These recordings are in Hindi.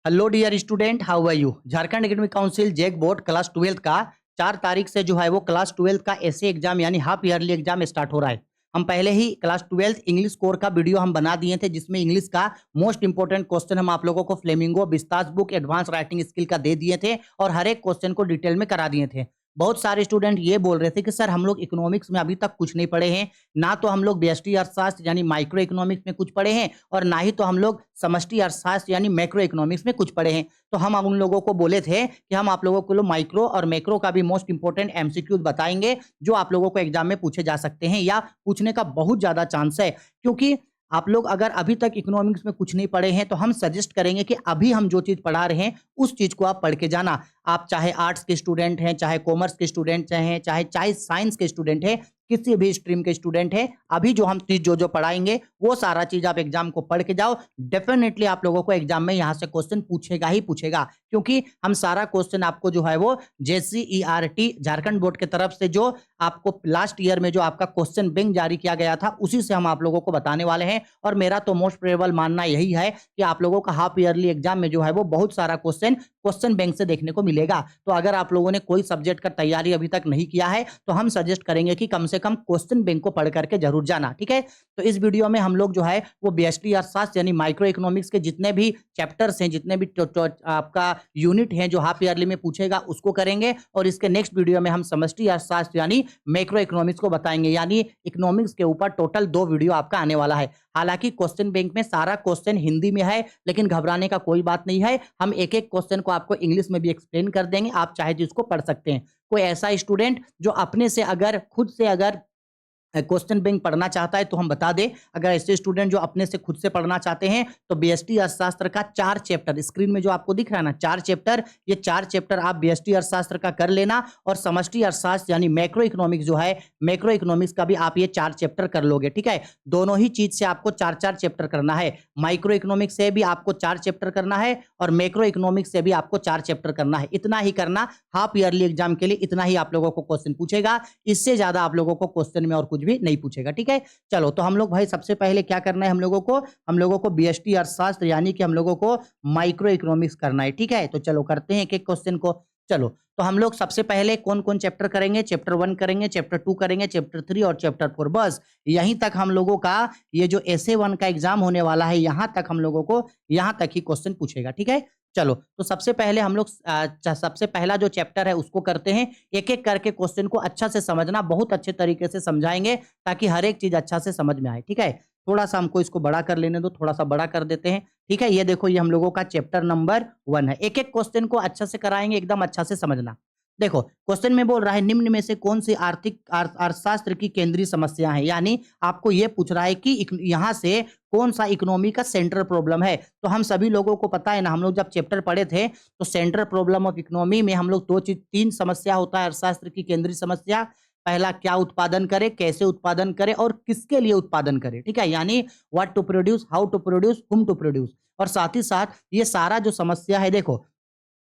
Hello dear student, how are you. Jharkhand academic council JAC board class 12 का 4 तारीख से जो है वो क्लास 12 का ऐसे एग्जाम यानी हाफ ईयरली एग्जाम स्टार्ट हो रहा है। हम पहले ही क्लास 12 इंग्लिश कोर का वीडियो हम बना दिए थे, जिसमें इंग्लिश का मोस्ट इंपोर्टेंट क्वेश्चन हम आप लोगों को flamingo Vistas book advance writing skill का दे दिए थे और हर एक क्वेश्चन को डिटेल में करा दिए थे। बहुत सारे स्टूडेंट ये बोल रहे थे कि सर हम लोग इकोनॉमिक्स में अभी तक कुछ नहीं पढ़े हैं, ना तो हम लोग व्यष्टि अर्थशास्त्र यानी माइक्रो इकोनॉमिक्स में कुछ पढ़े हैं और ना ही तो हम लोग समष्टि अर्थशास्त्र यानी मैक्रो इकोनॉमिक्स में कुछ पढ़े हैं। तो हम उन लोगों को बोले थे कि हम आप लोगों को माइक्रो और मैक्रो का भी मोस्ट इंपोर्टेंट एमसीक्यूज बताएंगे, जो आप लोगों को एग्जाम में पूछे जा सकते हैं या पूछने का बहुत ज्यादा चांस है। क्योंकि आप लोग अगर अभी तक इकोनॉमिक्स में कुछ नहीं पढ़े हैं तो हम सजेस्ट करेंगे कि अभी हम जो चीज पढ़ा रहे हैं उस चीज को आप पढ़ के जाना। आप चाहे आर्ट्स के स्टूडेंट हैं, चाहे कॉमर्स के स्टूडेंट हैं, चाहे साइंस के स्टूडेंट हैं, किसी भी स्ट्रीम के स्टूडेंट हैं, अभी जो हम चीज जो पढ़ाएंगे वो सारा चीज आप एग्जाम को पढ़ के जाओ। डेफिनेटली आप लोगों को एग्जाम में यहाँ से क्वेश्चन पूछेगा ही पूछेगा, क्योंकि हम सारा क्वेश्चन आपको जो है वो जेसीईआरटी झारखंड बोर्ड की तरफ से जो आपको लास्ट ईयर में जो आपका क्वेश्चन बैंक जारी किया गया था उसी से हम आप लोगों को बताने वाले हैं। और मेरा तो मोस्ट प्रोबेबल मानना यही है कि आप लोगों का हाफ ईयरली एग्जाम में जो है वो बहुत सारा क्वेश्चन बैंक से देखने को मिलेगा। तो अगर आप लोगों ने कोई सब्जेक्ट का तैयारी अभी तक नहीं किया है तो हम सजेस्ट करेंगे कि कम से कम क्वेश्चन बैंक को पढ़ करके जरूर जाना, ठीक है। तो इस वीडियो में हम लोग जो है वो व्यष्टि अर्थशास्त्र यानी माइक्रो इकोनॉमिक्स के जितने भी चैप्टर्स हैं, जितने भी आपका यूनिट है जो हाफ ईयरली में पूछेगा उसको करेंगे, और इसके नेक्स्ट वीडियो में हम समष्टि अर्थशास्त्र यानी मैक्रो इकोनॉमिक्स को बताएंगे। यानी इकोनॉमिक्स के ऊपर टोटल 2 वीडियो आपका आने वाला है। हालांकि क्वेश्चन बैंक में सारा क्वेश्चन हिंदी में है, लेकिन घबराने का कोई बात नहीं है। हम एक एक क्वेश्चन को आपको इंग्लिश में भी एक्सप्लेन कर देंगे, आप चाहे तो इसको पढ़ सकते हैं। कोई ऐसा स्टूडेंट जो अपने से अगर खुद से अगर क्वेश्चन बैंक पढ़ना चाहता है तो हम बता दें, अगर ऐसे स्टूडेंट जो अपने से खुद से पढ़ना चाहते हैं तो बीएसटी अर्थशास्त्र का 4 चैप्टर स्क्रीन में जो आपको दिख रहा है ना, 4 चैप्टर, ये 4 चैप्टर आप बीएसटी अर्थशास्त्र का कर लेना। और समष्टि अर्थशास्त्र यानी मैक्रो इकोनॉमिक्स जो है, मैक्रो इकोनॉमिक्स का भी आप ये 4 चैप्टर कर लोगे, ठीक है। दोनों ही चीज से आपको 4-4 चैप्टर करना है। माइक्रो इकोनॉमिक्स से भी आपको 4 चैप्टर करना है और मैक्रो इकोनॉमिक्स से भी आपको 4 चैप्टर करना है। इतना ही करना, हाफ ईयरली एग्जाम के लिए इतना ही आप लोगों को क्वेश्चन पूछेगा, इससे ज्यादा आप लोगों को क्वेश्चन में और कुछ भी नहीं पूछेगा, ठीक है। चलो, तो हम लोग भाई सबसे पहले क्या करना है, हम लोगों को बीएसटी अर्थशास्त्र यानी कि हम लोगों को माइक्रो इकोनॉमिक्स करना है, ठीक है। तो चलो करते हैं एक एक क्वेश्चन को। चलो, तो हम लोग सबसे पहले कौन कौन चैप्टर करेंगे, चैप्टर 1 करेंगे, चैप्टर 2 करेंगे, चैप्टर 3 और चैप्टर 4। बस यहीं तक हम लोगों का ये जो एसए 1 का एग्जाम होने वाला है, यहां तक हम लोगों को यहां तक ही क्वेश्चन पूछेगा, ठीक है। चलो, तो सबसे पहले हम लोग सबसे पहला जो चैप्टर है उसको करते हैं। एक एक करके क्वेश्चन को अच्छा से समझना, बहुत अच्छे तरीके से समझाएंगे ताकि हर एक चीज अच्छा से समझ में आए, ठीक है। थोड़ा सा हमको इसको बड़ा कर लेने दो, थोड़ा सा बड़ा कर देते हैं, ठीक है। ये देखो, ये हम लोगों का चैप्टर नंबर 1 है। एक एक क्वेश्चन को अच्छा से कराएंगे, एकदम अच्छा से समझना। देखो, क्वेश्चन में बोल रहा है निम्न में से कौन सी अर्थशास्त्र की केंद्रीय समस्या है, यानी आपको ये पूछ रहा है कि यहाँ से कौन सा इकोनॉमी का सेंट्रल प्रॉब्लम है। तो हम सभी लोगों को पता है ना, हम लोग जब चैप्टर पढ़े थे तो सेंट्रल प्रॉब्लम ऑफ इकोनॉमी में हम लोग 3 समस्या होता है अर्थशास्त्र की केंद्रीय समस्या। पहला, क्या उत्पादन करे, कैसे उत्पादन करे और किसके लिए उत्पादन करे, ठीक है। यानी what to produce, how to produce, whom to produce. और साथ ही साथ ये सारा जो समस्या है, देखो,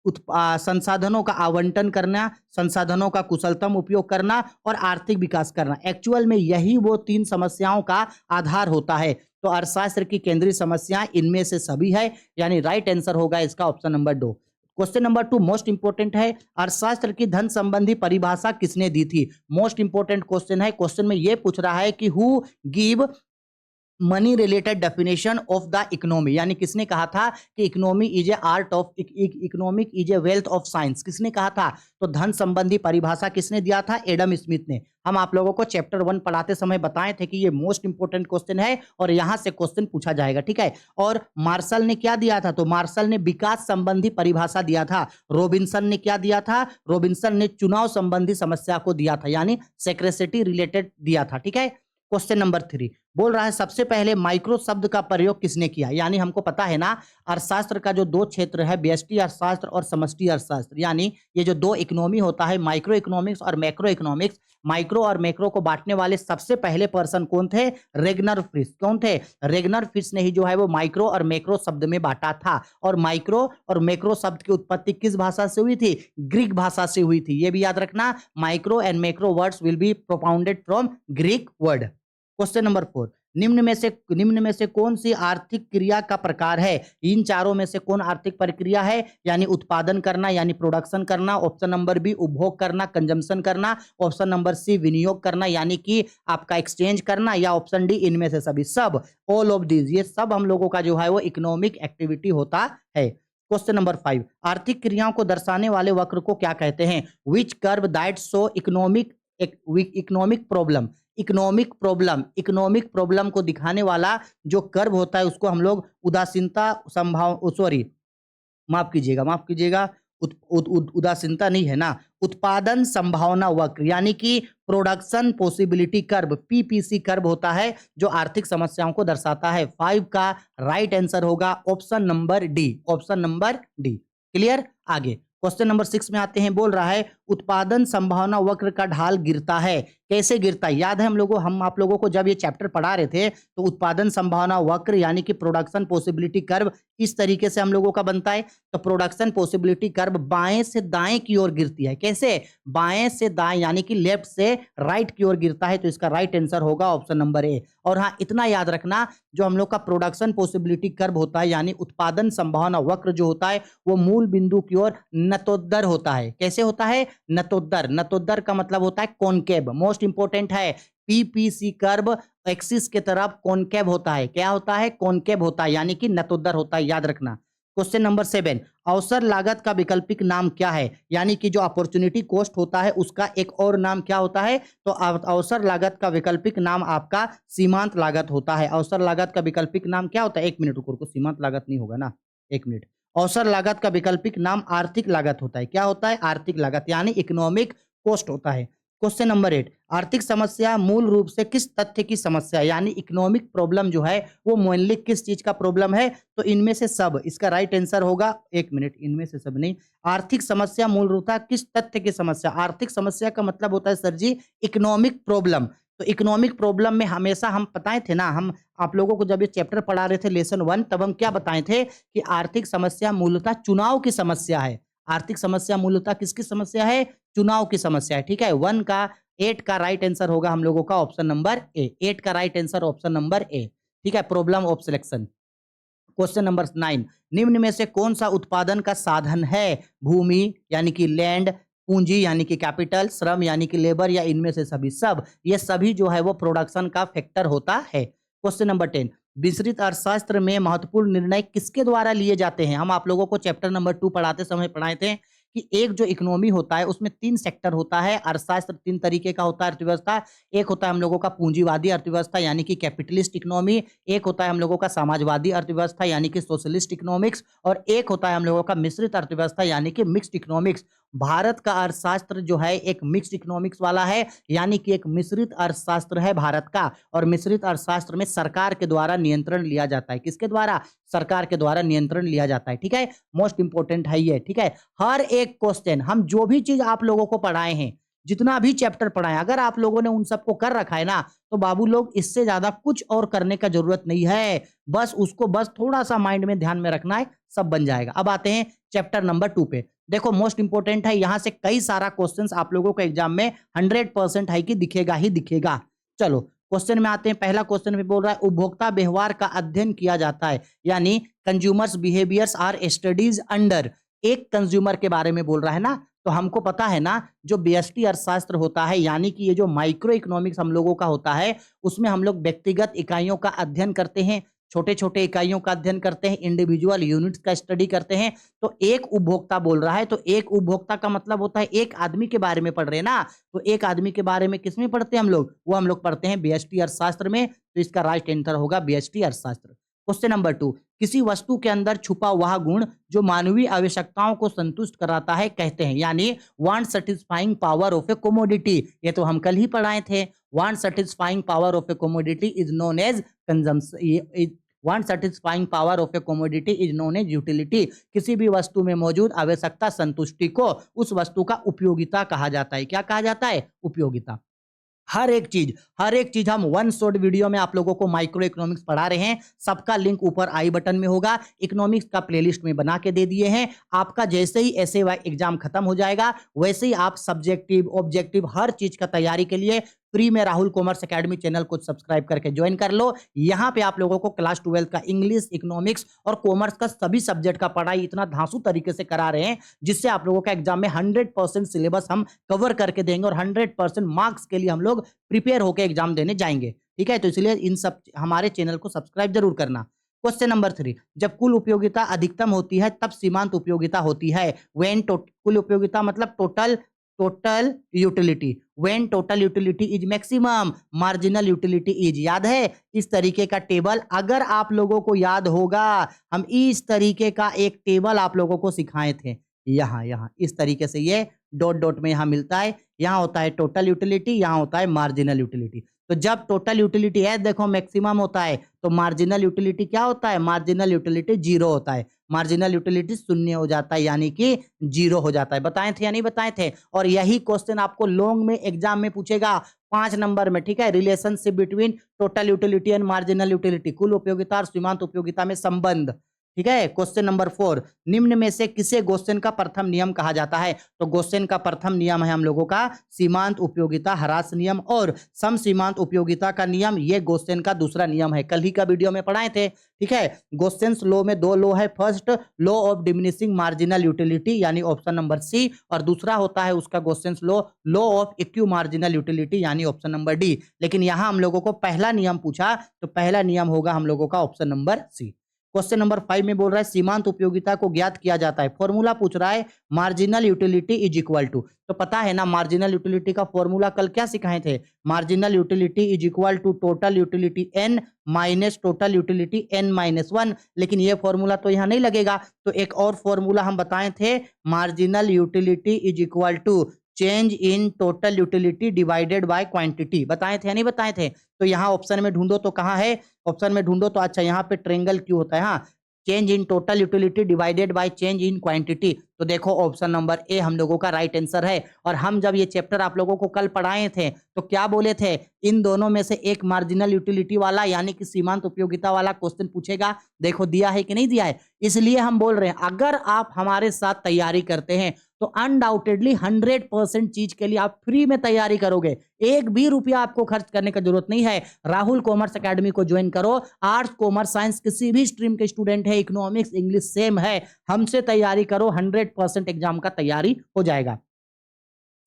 संसाधनों का आवंटन करना, संसाधनों का कुशलतम उपयोग करना और आर्थिक विकास करना, एक्चुअल में यही वो 3 समस्याओं का आधार होता है। तो अर्थशास्त्र की केंद्रीय समस्याएं इनमें से सभी है, यानी राइट आंसर होगा इसका option number 2। Question number 2 most important है, अर्थशास्त्र की धन संबंधी परिभाषा किसने दी थी। मोस्ट इंपोर्टेंट क्वेश्चन है। क्वेश्चन में यह पूछ रहा है कि who give money related definition of the economy, यानी किसने कहा था कि economy is a art of economic is a wealth of science, किसने कहा था। तो धन संबंधी परिभाषा किसने दिया था, एडम स्मिथ ने। हम आप लोगों को चैप्टर 1 पढ़ाते समय बताए थे कि ये मोस्ट इंपोर्टेंट क्वेश्चन है और यहां से क्वेश्चन पूछा जाएगा, ठीक है। और मार्शल ने क्या दिया था, तो मार्शल ने विकास संबंधी परिभाषा दिया था। रॉबिन्सन ने क्या दिया था, रॉबिन्सन ने चुनाव संबंधी समस्या को दिया था, यानी सेक्रेसिटी रिलेटेड दिया था, ठीक है। क्वेश्चन नंबर 3 बोल रहा है सबसे पहले माइक्रो शब्द का प्रयोग किसने किया। यानी हमको पता है ना, अर्थशास्त्र का जो 2 क्षेत्र है, व्यष्टि अर्थशास्त्र और समष्टि अर्थशास्त्र, यानी ये जो 2 इकोनॉमी होता है, माइक्रो इकोनॉमिक्स और मैक्रो इकोनॉमिक्स। माइक्रो और मैक्रो को बांटने वाले सबसे पहले पर्सन कौन थे, रेगनर फिश। कौन थे, रेगनर फिश ने ही जो है वो माइक्रो और मैक्रो शब्द में बांटा था। और माइक्रो और मैक्रो शब्द की उत्पत्ति किस भाषा से हुई थी, ग्रीक भाषा से हुई थी। ये भी याद रखना, micro and macro words will be propounded from Greek word. Question number 4 निम्न में से कौन सी आर्थिक क्रिया का प्रकार है? इन चारों में से कौन आर्थिक प्रक्रिया है? यानी उत्पादन करना यानी प्रोडक्शन करना, ऑप्शन नंबर बी उपभोग करना कंजम्पशन करना, ऑप्शन नंबर सी विनियोग करना यानी कि आपका एक्सचेंज करना, या ऑप्शन डी इनमें से सभी। सब, ऑल ऑफ दीज, ये सब हम लोगों का जो है वो इकोनॉमिक एक्टिविटी होता है। क्वेश्चन नंबर 5, आर्थिक क्रियाओं को दर्शाने वाले वक्र को क्या कहते हैं? Which curve that show economic problem. Economic problem को दिखाने वाला जो कर्व होता है उसको हम लोग उदासीनता संभाव सॉरी माफ कीजिएगा उदासीनता नहीं है ना, उत्पादन संभावना वक्र यानी कि production possibility curve, PPC curve होता है जो आर्थिक समस्याओं को दर्शाता है। 5 का राइट आंसर होगा ऑप्शन नंबर डी। क्लियर? आगे क्वेश्चन नंबर 6 में आते हैं। बोल रहा है उत्पादन संभावना वक्र का ढाल गिरता है, कैसे गिरता है? याद है हम आप लोगों को जब ये चैप्टर पढ़ा रहे थे तो उत्पादन संभावना वक्र यानी कि प्रोडक्शन पॉसिबिलिटी कर्व इस तरीके से हम लोगों का बनता है। तो प्रोडक्शन पॉसिबिलिटी कर्व बाएं से दाएं की ओर गिरती है। कैसे? बाएं से दाएं यानी कि लेफ्ट से राइट की ओर गिरता है। तो इसका राइट आंसर होगा ऑप्शन नंबर ए। और हाँ, इतना याद रखना, जो हम लोग का प्रोडक्शन पॉसिबिलिटी कर्व होता है यानी उत्पादन संभावना वक्र जो होता है वो मूल बिंदु की ओर नतोदर होता है। कैसे होता है? नतोदर का मतलब होता है कॉनकेव। मोस्ट इंपोर्टेंट है, पीपीसी कर्व एक्सिस के तरफ कॉनकेव होता है। क्या होता है? कॉनकेव होता है यानी कि नतोदर होता है, याद रखना। क्वेश्चन नंबर 7, अवसर लागत का वैकल्पिक नाम क्या है? यानी कि जो अपॉर्चुनिटी कॉस्ट होता है उसका एक और नाम क्या होता है? तो अवसर लागत का वैकल्पिक नाम आपका सीमांत लागत होता है। अवसर लागत का वैकल्पिक नाम क्या होता है? एक मिनट रुको, सीमांत लागत नहीं होगा ना, एक मिनट। अवसर लागत का वैकल्पिक नाम आर्थिक लागत होता है। क्या होता है? आर्थिक लागत यानी इकोनॉमिक कॉस्ट होता है। क्वेश्चन नंबर 8, आर्थिक समस्या मूल रूप से किस तथ्य की समस्या है? यानी इकोनॉमिक प्रॉब्लम जो है वो मेनली किस चीज का प्रॉब्लम है? तो इनमें से सब, इसका राइट आंसर होगा, एक मिनट, इनमें से सब नहीं, आर्थिक समस्या मूल रूप से किस तथ्य की समस्या? आर्थिक समस्या का मतलब होता है सर जी इकोनॉमिक प्रॉब्लम। तो इकोनॉमिक प्रॉब्लम में हमेशा हम बताए थे ना, हम आप लोगों को जब ये चैप्टर पढ़ा रहे थे लेसन 1, तब हम क्या बताए थे कि आर्थिक समस्या मूलतः चुनाव की समस्या है। आर्थिक समस्या मूलतः किसकी समस्या है? चुनाव की समस्या है। ठीक है, 8 का राइट आंसर होगा हम लोगों का ऑप्शन नंबर ए। 8 का राइट आंसर ऑप्शन नंबर ए। ठीक है, problem of selection. Question number 9, निम्न में से कौन सा उत्पादन का साधन है? भूमि यानी कि लैंड, पूंजी यानी कि कैपिटल, श्रम यानी कि लेबर, या इनमें से सभी? सब, ये सभी जो है वो प्रोडक्शन का फैक्टर होता है। क्वेश्चन नंबर 10, विस्तृत अर्थशास्त्र में महत्वपूर्ण निर्णय किसके द्वारा लिए जाते हैं? हम आप लोगों को चैप्टर नंबर 2 पढ़ाते समय पढ़ाए थे कि एक जो इकोनॉमी होता है उसमें 3 सेक्टर होता है। अर्थशास्त्र 3 तरीके का होता है अर्थव्यवस्था। एक होता है हम लोगों का पूंजीवादी अर्थव्यवस्था यानी कि कैपिटलिस्ट इकोनॉमी, एक होता है हम लोगों का समाजवादी अर्थव्यवस्था यानी कि सोशलिस्ट इकोनॉमिक्स, और एक होता है हम लोगों का मिश्रित अर्थव्यवस्था यानी कि मिक्स्ड इकोनॉमिक्स। भारत का अर्थशास्त्र जो है एक मिक्स्ड इकोनॉमिक्स वाला है, यानी कि एक मिश्रित अर्थशास्त्र है भारत का। और मिश्रित अर्थशास्त्र में सरकार के द्वारा नियंत्रण लिया जाता है। किसके द्वारा? सरकार के द्वारा नियंत्रण लिया जाता है। ठीक है, मोस्ट इंपोर्टेंट है ये। ठीक है, हर एक क्वेश्चन, हम जो भी चीज आप लोगों को पढ़ाए हैं, जितना भी चैप्टर पढ़ाए, अगर आप लोगों ने उन सबको कर रखा है ना, तो बाबू लोग इससे ज्यादा कुछ और करने का जरूरत नहीं है। बस उसको बस थोड़ा सा माइंड में ध्यान में रखना है, सब बन जाएगा। अब आते हैं चैप्टर नंबर 2 पे। देखो मोस्ट इंपोर्टेंट है, यहां से कई सारा क्वेश्चंस आप लोगों को एग्जाम में 100% है कि दिखेगा ही दिखेगा। चलो क्वेश्चन में आते हैं। पहला क्वेश्चन में बोल रहा है उपभोक्ता व्यवहार का अध्ययन किया जाता है, यानी consumers behaviours are studies under. एक कंज्यूमर के बारे में बोल रहा है ना, तो हमको पता है ना जो व्यष्टि अर्थशास्त्र होता है यानी कि ये जो माइक्रो इकोनॉमिक्स हम लोगों का होता है उसमें हम लोग व्यक्तिगत इकाइयों का अध्ययन करते हैं, छोटे छोटे इकाइयों का अध्ययन करते हैं, इंडिविजुअल यूनिट्स का स्टडी करते हैं। तो एक उपभोक्ता बोल रहा है, तो एक उपभोक्ता का मतलब होता है एक आदमी के बारे में पढ़ रहे हैं ना, तो एक आदमी के बारे में किसमें पढ़ते हैं हम लोग? वो हम लोग पढ़ते हैं व्यष्टि अर्थशास्त्र में। तो इसका राइट आंसर होगा व्यष्टि अर्थशास्त्र। क्वेश्चन नंबर 2, किसी वस्तु के अंदर छुपा वह गुण जो मानवीय आवश्यकताओं को संतुष्ट कराता है कहते हैं, यानी want satisfying power of a commodity. ये तो हम कल ही पढ़ाए थे। Want satisfying power of a commodity is known as consumption. Want satisfying power of a commodity is known as utility. किसी भी वस्तु में मौजूद आवश्यकता संतुष्टि को उस वस्तु का उपयोगिता कहा जाता है। क्या कहा जाता है? उपयोगिता। हर एक चीज हम वन शॉट वीडियो में आप लोगों को माइक्रो इकोनॉमिक्स पढ़ा रहे हैं। सबका लिंक ऊपर आई बटन में होगा। इकोनॉमिक्स का प्लेलिस्ट में बना के दे दिए हैं। आपका जैसे ही ऐसे एग्जाम खत्म हो जाएगा वैसे ही आप सब्जेक्टिव ऑब्जेक्टिव हर चीज का तैयारी के लिए फ्री में राहुल कॉमर्स एकेडमी चैनल को सब्सक्राइब करके ज्वाइन कर लो। यहाँ पे आप लोगों को क्लास 12 का इंग्लिश, इकोनॉमिक्स और कॉमर्स का सभी सब्जेक्ट का पढ़ाई इतना धांसू तरीके से करा रहे हैं जिससे आप लोगों का एग्जाम में 100% सिलेबस हम कवर करके देंगे और 100% मार्क्स के लिए हम लोग प्रिपेयर होकर एग्जाम देने जाएंगे। ठीक है, तो इसलिए इन सब हमारे चैनल को सब्सक्राइब जरूर करना। क्वेश्चन नंबर 3, जब कुल उपयोगिता अधिकतम होती है तब सीमांत उपयोगिता होती है। व्हेन कुल उपयोगिता मतलब total utility. When total utility is maximum, marginal utility is. याद है इस तरीके का टेबल? अगर आप लोगों को याद होगा, हम इस तरीके का एक टेबल आप लोगों को सिखाए थे। यहाँ इस तरीके से ये डॉट डॉट में यहाँ मिलता है। यहाँ होता है टोटल यूटिलिटी, यहाँ होता है मार्जिनल यूटिलिटी। तो जब टोटल यूटिलिटी है देखो मैक्सिमम होता है, तो मार्जिनल यूटिलिटी क्या होता है? मार्जिनल यूटिलिटी 0 होता है। मार्जिनल यूटिलिटी 0 हो जाता है, यानी कि 0 हो जाता है। बताए थे या नहीं बताए थे? और यही क्वेश्चन आपको लॉन्ग में एग्जाम में पूछेगा 5 नंबर में। ठीक है, relationship between total utility and marginal utility, कुल उपयोगिता और सीमांत उपयोगिता में संबंध। ठीक है, क्वेश्चन नंबर 4, निम्न में से किसे गोसेन का प्रथम नियम कहा जाता है? तो गोसेन का प्रथम नियम है हम लोगों का सीमांत उपयोगिता ह्रास नियम और सम सीमांत उपयोगिता का नियम। ये गोसेन का दूसरा नियम है, कल ही का वीडियो में पढ़ाए थे। ठीक है, गोसेंस लॉ में 2 लॉ है। First law of diminishing marginal utility यानी ऑप्शन नंबर सी, और दूसरा होता है उसका गोसेंस लॉ ऑफ इक्यू मार्जिनल यूटिलिटी यानी ऑप्शन नंबर डी। लेकिन यहां हम लोगों को पहला नियम पूछा, तो पहला नियम होगा हम लोगों का option number C. Question number 5 में बोल रहा है सीमांत उपयोगिता को ज्ञात किया जाता है। फॉर्मूला पूछ रहा है marginal utility is equal to, तो पता है ना मार्जिनल यूटिलिटी का फॉर्मूला कल क्या सिखाए थे? Marginal utility is equal to total utility n minus total utility n minus 1। लेकिन ये फॉर्मूला तो यहाँ नहीं लगेगा, तो एक और फॉर्मूला हम बताए थे, marginal utility is equal to change in total utility divided by quantity. बताए थे या नहीं बताए थे? तो यहाँ ऑप्शन में ढूंढो तो कहाँ है? ऑप्शन में ढूंढो तो अच्छा यहाँ पे ट्रेंगल क्यों होता है? हाँ, change in total utility divided by change in quantity. तो देखो ऑप्शन नंबर ए हम लोगों का राइट आंसर है। और हम जब ये चैप्टर आप लोगों को कल पढ़ाए थे तो क्या बोले थे? इन दोनों में से एक मार्जिनल यूटिलिटी वाला यानी कि सीमांत उपयोगिता वाला क्वेश्चन पूछेगा। देखो दिया है कि नहीं दिया है? इसलिए हम बोल रहे हैं अगर आप हमारे साथ तैयारी करते हैं तो अनडाउटेडली 100% चीज के लिए आप फ्री में तैयारी करोगे। एक भी रुपया आपको खर्च करने की जरूरत नहीं है। राहुल कॉमर्स एकेडमी को ज्वाइन करो। आर्ट्स, कॉमर्स, साइंस किसी भी स्ट्रीम के स्टूडेंट है, इकोनॉमिक्स, इंग्लिश सेम है, हमसे तैयारी करो, 100% एग्जाम का तैयारी हो जाएगा।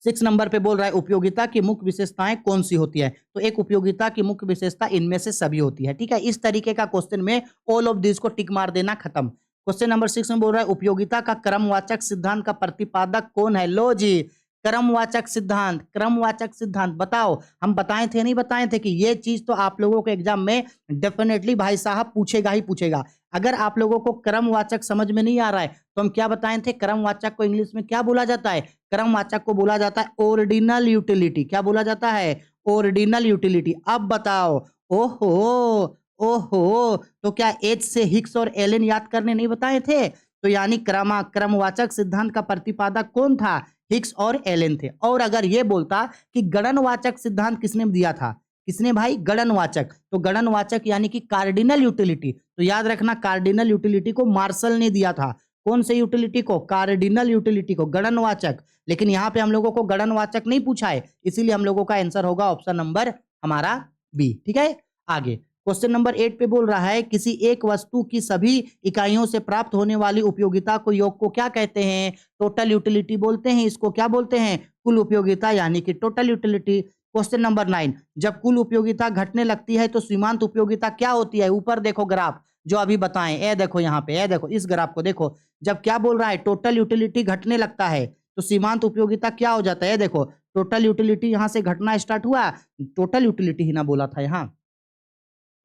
6 नंबर पे बोल रहा है उपयोगिता की मुख्य विशेषताएं कौन सी होती है? तो एक उपयोगिता की मुख्य विशेषता इनमें से सभी होती है। ठीक है, इस तरीके का क्वेश्चन में ऑल ऑफ दिस को टिक मार देना, खत्म। क्वेश्चन नंबर 6 में बोल रहा है उपयोगिता का क्रमवाचक सिद्धांत का प्रतिपादक कौन है? लो जी, क्रमवाचक सिद्धांत। क्रमवाचक सिद्धांत बताओ, हम बताए थे नहीं बताए थे कि ये चीज तो आप लोगों के एग्जाम में डेफिनेटली भाई साहब पूछेगा ही पूछेगा। अगर आप लोगों को क्रमवाचक समझ में नहीं आ रहा है तो हम क्या बताए थे? क्रमवाचक को इंग्लिश में क्या बोला जाता है? क्रमवाचक को बोला जाता है ऑर्डिनल यूटिलिटी। क्या बोला जाता है? Ordinal utility. अब बताओ, ओहो ओहो, तो क्या एच से हिक्स और एलन याद करने नहीं बताए थे? तो यानी क्रमवाचक सिद्धांत का प्रतिपादक कौन था? हिक्स और एलन थे। और अगर ये बोलता कि गणनवाचक सिद्धांत किसने दिया था? किसने भाई? गणनवाचक। तो गणनवाचक यानी कि कार्डिनल यूटिलिटी। तो याद रखना कार्डिनल यूटिलिटी को मार्शल ने दिया था। कौन से यूटिलिटी को? कार्डिनल यूटिलिटी को, गणनवाचक। लेकिन यहाँ पे हम लोगों को गणनवाचक नहीं पूछा है, इसीलिए हम लोगों का आंसर होगा ऑप्शन नंबर हमारा बी। ठीक है, आगे क्वेश्चन नंबर 8 पे बोल रहा है किसी एक वस्तु की सभी इकाइयों से प्राप्त होने वाली उपयोगिता को योग को क्या कहते हैं? टोटल यूटिलिटी बोलते हैं। इसको क्या बोलते हैं? कुल उपयोगिता यानी कि टोटल यूटिलिटी। क्वेश्चन नंबर 9, जब कुल उपयोगिता घटने लगती है तो सीमांत उपयोगिता क्या होती है? ऊपर देखो ग्राफ जो अभी बताएं, ए देखो यहाँ पे, ए देखो इस ग्राफ को देखो। जब क्या बोल रहा है? टोटल यूटिलिटी घटने लगता है तो सीमांत उपयोगिता क्या हो जाता है? देखो टोटल यूटिलिटी यहाँ से घटना स्टार्ट हुआ, टोटल यूटिलिटी ही ना बोला था यहाँ।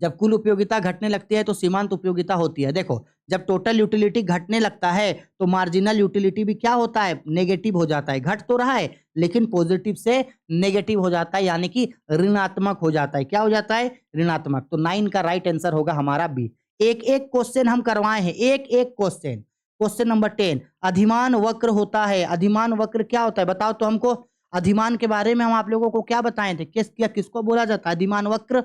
जब कुल उपयोगिता घटने लगती है तो सीमांत उपयोगिता होती है। देखो जब टोटल यूटिलिटी घटने लगता है तो मार्जिनल यूटिलिटी भी क्या होता है? नेगेटिव हो जाता है। घट तो रहा है लेकिन पॉजिटिव से नेगेटिव हो जाता है, यानी कि ऋणात्मक हो जाता है। क्या हो जाता है? ऋणात्मक। तो 9 का राइट आंसर होगा हमारा बी। एक एक क्वेश्चन हम करवाए हैं, एक एक क्वेश्चन। क्वेश्चन नंबर 10, अधिमान वक्र होता है। अधिमान वक्र क्या होता है बताओ तो हमको। अधिमान के बारे में हम आप लोगों को क्या बताए थे? किसको बोला जाता है अधिमान वक्र?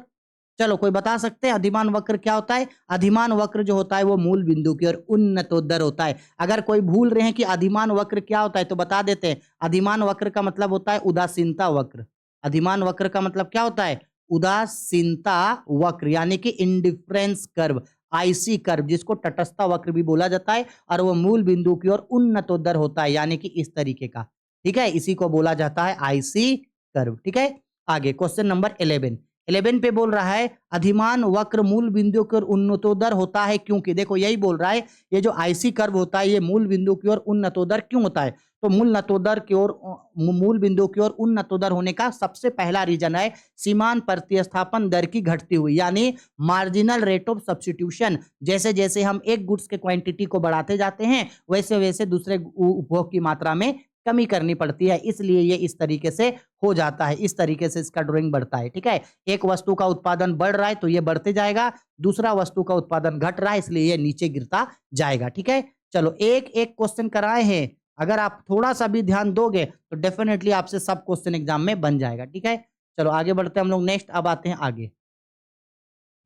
चलो कोई बता सकते हैं अधिमान वक्र क्या होता है? अधिमान वक्र जो होता है वो मूल बिंदु की ओर उन्नतोत्तर होता है। अगर कोई भूल रहे हैं कि अधिमान वक्र क्या होता है तो बता देते हैं। अधिमान वक्र का मतलब होता है उदासीनता वक्र। अधिमान वक्र का मतलब क्या होता है? उदासीनता वक्र यानी कि इंडिफरेंस कर्व, आईसी कर्व, जिसको तटस्थता वक्र भी बोला जाता है, और वो मूल बिंदु की ओर उन्नतोदर होता है यानी कि इस तरीके का। ठीक है, इसी को बोला जाता है आईसी कर्व। ठीक है, आगे क्वेश्चन नंबर 11। 11 पे बोल रहा है अधिमान वक्र मूल बिंदु की ओर उन्नतोदर होता है क्योंकि, देखो यही बोल रहा है, ये जो आईसी कर्व होता है ये मूल बिंदु की ओर उन्नतोदर क्यों होता है? तो मूल बिंदु की ओर उन्नतोदर होने का सबसे पहला रीजन है सीमांत प्रतिस्थापन दर की घटती हुई, यानी मार्जिनल रेट ऑफ सब्स्टिट्यूशन। जैसे जैसे हम एक गुड्स के क्वांटिटी को बढ़ाते जाते हैं वैसे वैसे दूसरे उपभोग की मात्रा में कमी करनी पड़ती है, इसलिए ये इस तरीके से हो जाता है, इस तरीके से इसका ड्राइंग बढ़ता है। ठीक है, एक वस्तु का उत्पादन बढ़ रहा है तो ये बढ़ते जाएगा, दूसरा वस्तु का उत्पादन घट रहा है इसलिए ये नीचे गिरता जाएगा। ठीक है, चलो एक एक क्वेश्चन कराए हैं, अगर आप थोड़ा सा भी ध्यान दोगे तो डेफिनेटली आपसे सब क्वेश्चन एग्जाम में बन जाएगा। ठीक है, चलो आगे बढ़ते हैं हम लोग नेक्स्ट, अब आते हैं आगे।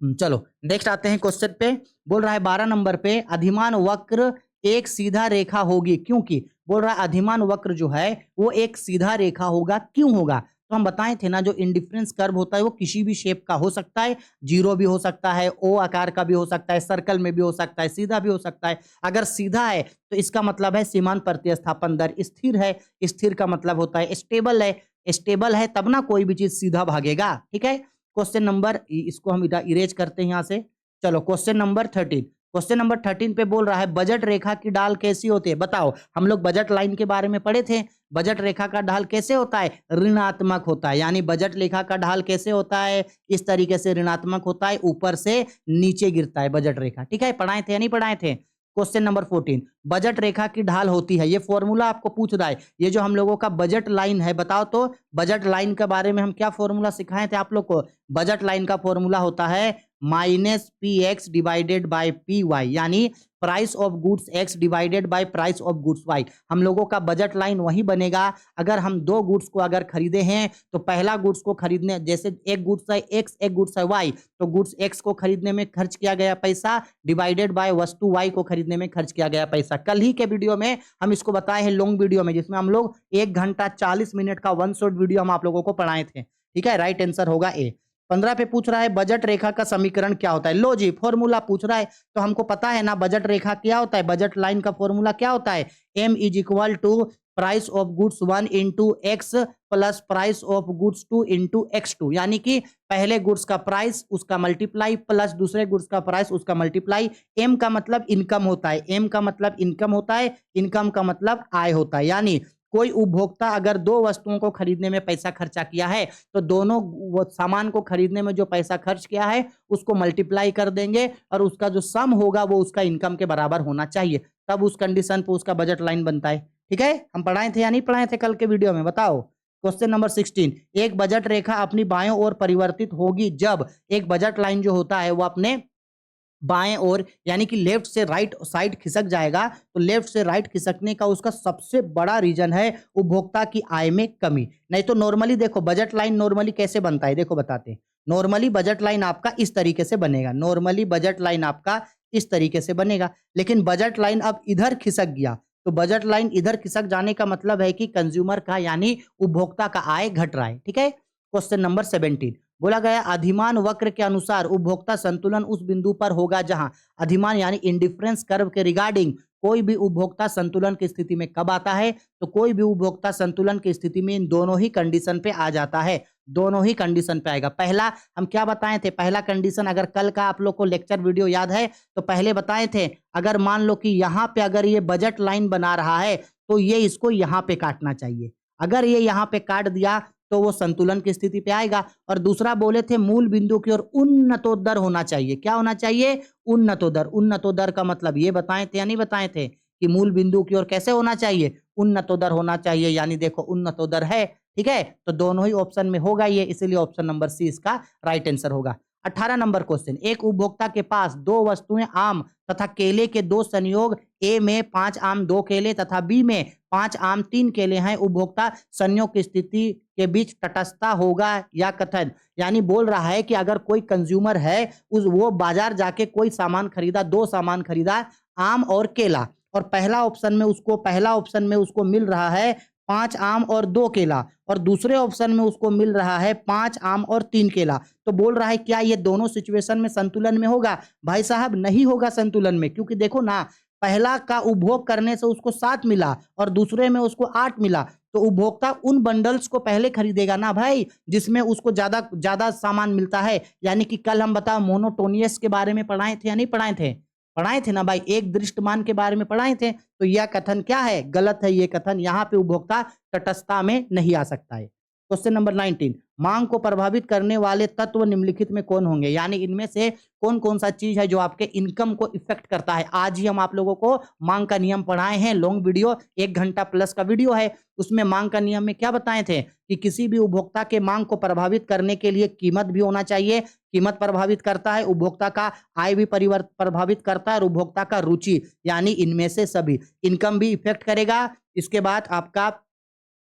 चलो नेक्स्ट आते हैं क्वेश्चन पे। बोल रहा है 12 नंबर पे अधिमान वक्र एक सीधा रेखा होगी क्योंकि, बोल रहा है अधिमान वक्र जो है वो एक सीधा रेखा होगा, क्यों होगा? तो हम बताए थे ना, जो इंडिफरेंस कर्व होता है वो किसी भी शेप का हो सकता है, जीरो भी हो सकता है, ओ आकार का भी हो सकता है, सर्कल में भी हो सकता है, सीधा भी हो सकता है। अगर सीधा है तो इसका मतलब है सीमांत प्रतिस्थापन दर स्थिर है, स्थिर का मतलब होता है स्टेबल है, स्टेबल है तब ना कोई भी चीज सीधा भागेगा। ठीक है, क्वेश्चन नंबर, इसको हम इरेज करते हैं यहां से। चलो क्वेश्चन नंबर 13। क्वेश्चन नंबर 13 पे बोल रहा है बजट रेखा की ढाल कैसी होती है? बताओ, हम लोग बजट लाइन के बारे में पढ़े थे, बजट रेखा का ढाल कैसे होता है? ऋणात्मक होता है, यानी बजट रेखा का ढाल कैसे होता है? इस तरीके से ऋणात्मक होता है, ऊपर से नीचे गिरता है बजट रेखा। ठीक है, पढ़ाए थे या नहीं पढ़ाए थे? क्वेश्चन नंबर 14, बजट रेखा की ढाल होती है, ये फॉर्मूला आपको पूछ रहा है, ये जो हम लोगों का बजट लाइन है, बताओ तो बजट लाइन के बारे में हम क्या फॉर्मूला सिखाए थे आप लोग को? बजट लाइन का फॉर्मूला होता है -px divided by P Y, यानी price of goods X divided by price of goods Y. हम लोगों का बजट लाइन वही बनेगा अगर हम दो गुड्स को अगर खरीदे हैं तो पहला गुड्स को खरीदने, जैसे एक गुड्स है एक्स एक गुड्स है वाई, तो गुड्स एक्स को खरीदने में खर्च किया गया पैसा डिवाइडेड बाय वस्तु वाई को खरीदने में खर्च किया गया पैसा। कल ही के वीडियो में हम इसको बताए हैं, लॉन्ग वीडियो में, जिसमें हम लोग 1 घंटा 40 मिनट का वन शॉट वीडियो हम आप लोगों को पढ़ाए थे। ठीक है, राइट आंसर होगा ए। 15 पे पूछ रहा है बजट रेखा का समीकरण क्या होता है? लो जी, फॉर्मूला पूछ रहा है तो हमको पता है ना बजट रेखा क्या होता है, बजट लाइन का फॉर्मूला क्या होता है? m is equal to price of goods 1 into X plus price of goods 2 into x2, यानी कि पहले गुड्स का प्राइस उसका मल्टीप्लाई प्लस दूसरे गुड्स का प्राइस उसका मल्टीप्लाई। m का मतलब इनकम होता है, m का मतलब इनकम होता है, इनकम का मतलब आय होता है, यानी कोई उपभोक्ता अगर दो वस्तुओं को खरीदने में पैसा खर्चा किया है तो दोनों सामान को खरीदने में जो पैसा खर्च किया है उसको मल्टीप्लाई कर देंगे और उसका जो सम होगा वो उसका इनकम के बराबर होना चाहिए, तब उस कंडीशन पे उसका बजट लाइन बनता है। ठीक है, हम पढ़ाए थे या नहीं पढ़ाए थे कल के वीडियो में? बताओ। क्वेश्चन नंबर 16, एक बजट रेखा अपनी बायों ओर परिवर्तित होगी जब, एक बजट लाइन जो होता है वो अपने बाएं ओर यानी कि लेफ्ट से राइट साइड खिसक जाएगा, तो लेफ्ट से राइट खिसकने का उसका सबसे बड़ा रीजन है उपभोक्ता की आय में कमी। नहीं तो नॉर्मली देखो बजट लाइन नॉर्मली कैसे बनता है, देखो बताते हैं। नॉर्मली बजट लाइन आपका इस तरीके से बनेगा, नॉर्मली बजट लाइन आपका इस तरीके से बनेगा, लेकिन बजट लाइन अब इधर खिसक गया, तो बजट लाइन इधर खिसक जाने का मतलब है कि कंज्यूमर का यानी उपभोक्ता का आय घट रहा है। ठीक है, क्वेश्चन नंबर 17, बोला गया अधिमान वक्र के अनुसार उपभोक्ता संतुलन उस बिंदु पर होगा जहां, अधिमान यानी इंडिफरेंस कर्व के रिगार्डिंग कोई भी उपभोक्ता संतुलन की स्थिति में कब आता है? तो कोई भी उपभोक्ता संतुलन की स्थिति में इन दोनों ही कंडीशन पे आ जाता है, दोनों ही कंडीशन पे आएगा। पहला हम क्या बताए थे, पहला कंडीशन अगर कल का आप लोग को लेक्चर वीडियो याद है तो पहले बताए थे, अगर मान लो कि यहाँ पे अगर ये बजट लाइन बना रहा है तो ये इसको यहाँ पे काटना चाहिए, अगर ये यहाँ पे काट दिया तो वो संतुलन की स्थिति पे आएगा। और दूसरा बोले थे मूल बिंदु की ओर उन्नतोदर होना चाहिए, क्या होना चाहिए? उन्नतोदर। उन्नतोदर का मतलब ये बताए थे या नहीं बताए थे कि मूल बिंदु की ओर कैसे होना चाहिए? उन्नतोदर होना चाहिए, यानी देखो उन्नतोदर है। ठीक है, तो दोनों ही ऑप्शन में होगा ये, इसीलिए ऑप्शन नंबर सी इसका राइट आंसर होगा। 18 नंबर क्वेश्चन, एक उपभोक्ता के पास दो वस्तुएं आम तथा केले के दो संयोग, ए में 5 आम 2 केले तथा बी में 5 आम 3 केले हैं, उपभोक्ता संयोग की स्थिति के बीच तटस्थता होगा या कथन, यानी बोल रहा है कि अगर कोई कंज्यूमर है वो बाजार जाके कोई सामान खरीदा, 2 सामान खरीदा, आम और केला, और पहला ऑप्शन में उसको मिल रहा है 5 आम और 2 केला, और दूसरे ऑप्शन में उसको मिल रहा है 5 आम और 3 केला। तो बोल रहा है क्या ये दोनों सिचुएशन में संतुलन में होगा? भाई साहब नहीं होगा संतुलन में, क्योंकि देखो ना, पहला का उपभोग करने से उसको 7 मिला और दूसरे में उसको 8 मिला, तो उपभोक्ता उन बंडल्स को पहले खरीदेगा ना भाई जिसमें उसको ज्यादा ज्यादा सामान मिलता है। यानी कि कल हम बताओ मोनोटोनियस के बारे में पढ़ाए थे या नहीं पढ़ाए थे? पढ़ाए थे ना भाई, एक दृष्टमान के बारे में पढ़ाए थे। तो यह कथन क्या है? गलत है ये कथन, यहाँ पे उपभोक्ता तटस्थता में नहीं आ सकता है। क्वेश्चन नंबर 19, मांग को प्रभावित करने वाले तत्व निम्नलिखित में कौन होंगे? यानी इनमें से कौन कौन सा चीज है जो आपके इनकम को इफेक्ट करता है? आज ही हम आप लोगों को मांग का नियम पढ़ाए हैं, लॉन्ग वीडियो 1 घंटा प्लस का वीडियो है। उसमें मांग का नियम में क्या बताए थे कि किसी भी उपभोक्ता के मांग को प्रभावित करने के लिए कीमत भी होना चाहिए, कीमत प्रभावित करता है, उपभोक्ता का आय भी प्रभावित करता है, और उपभोक्ता का रुचि, यानी इनमें से सभी। इनकम भी इफेक्ट करेगा, इसके बाद आपका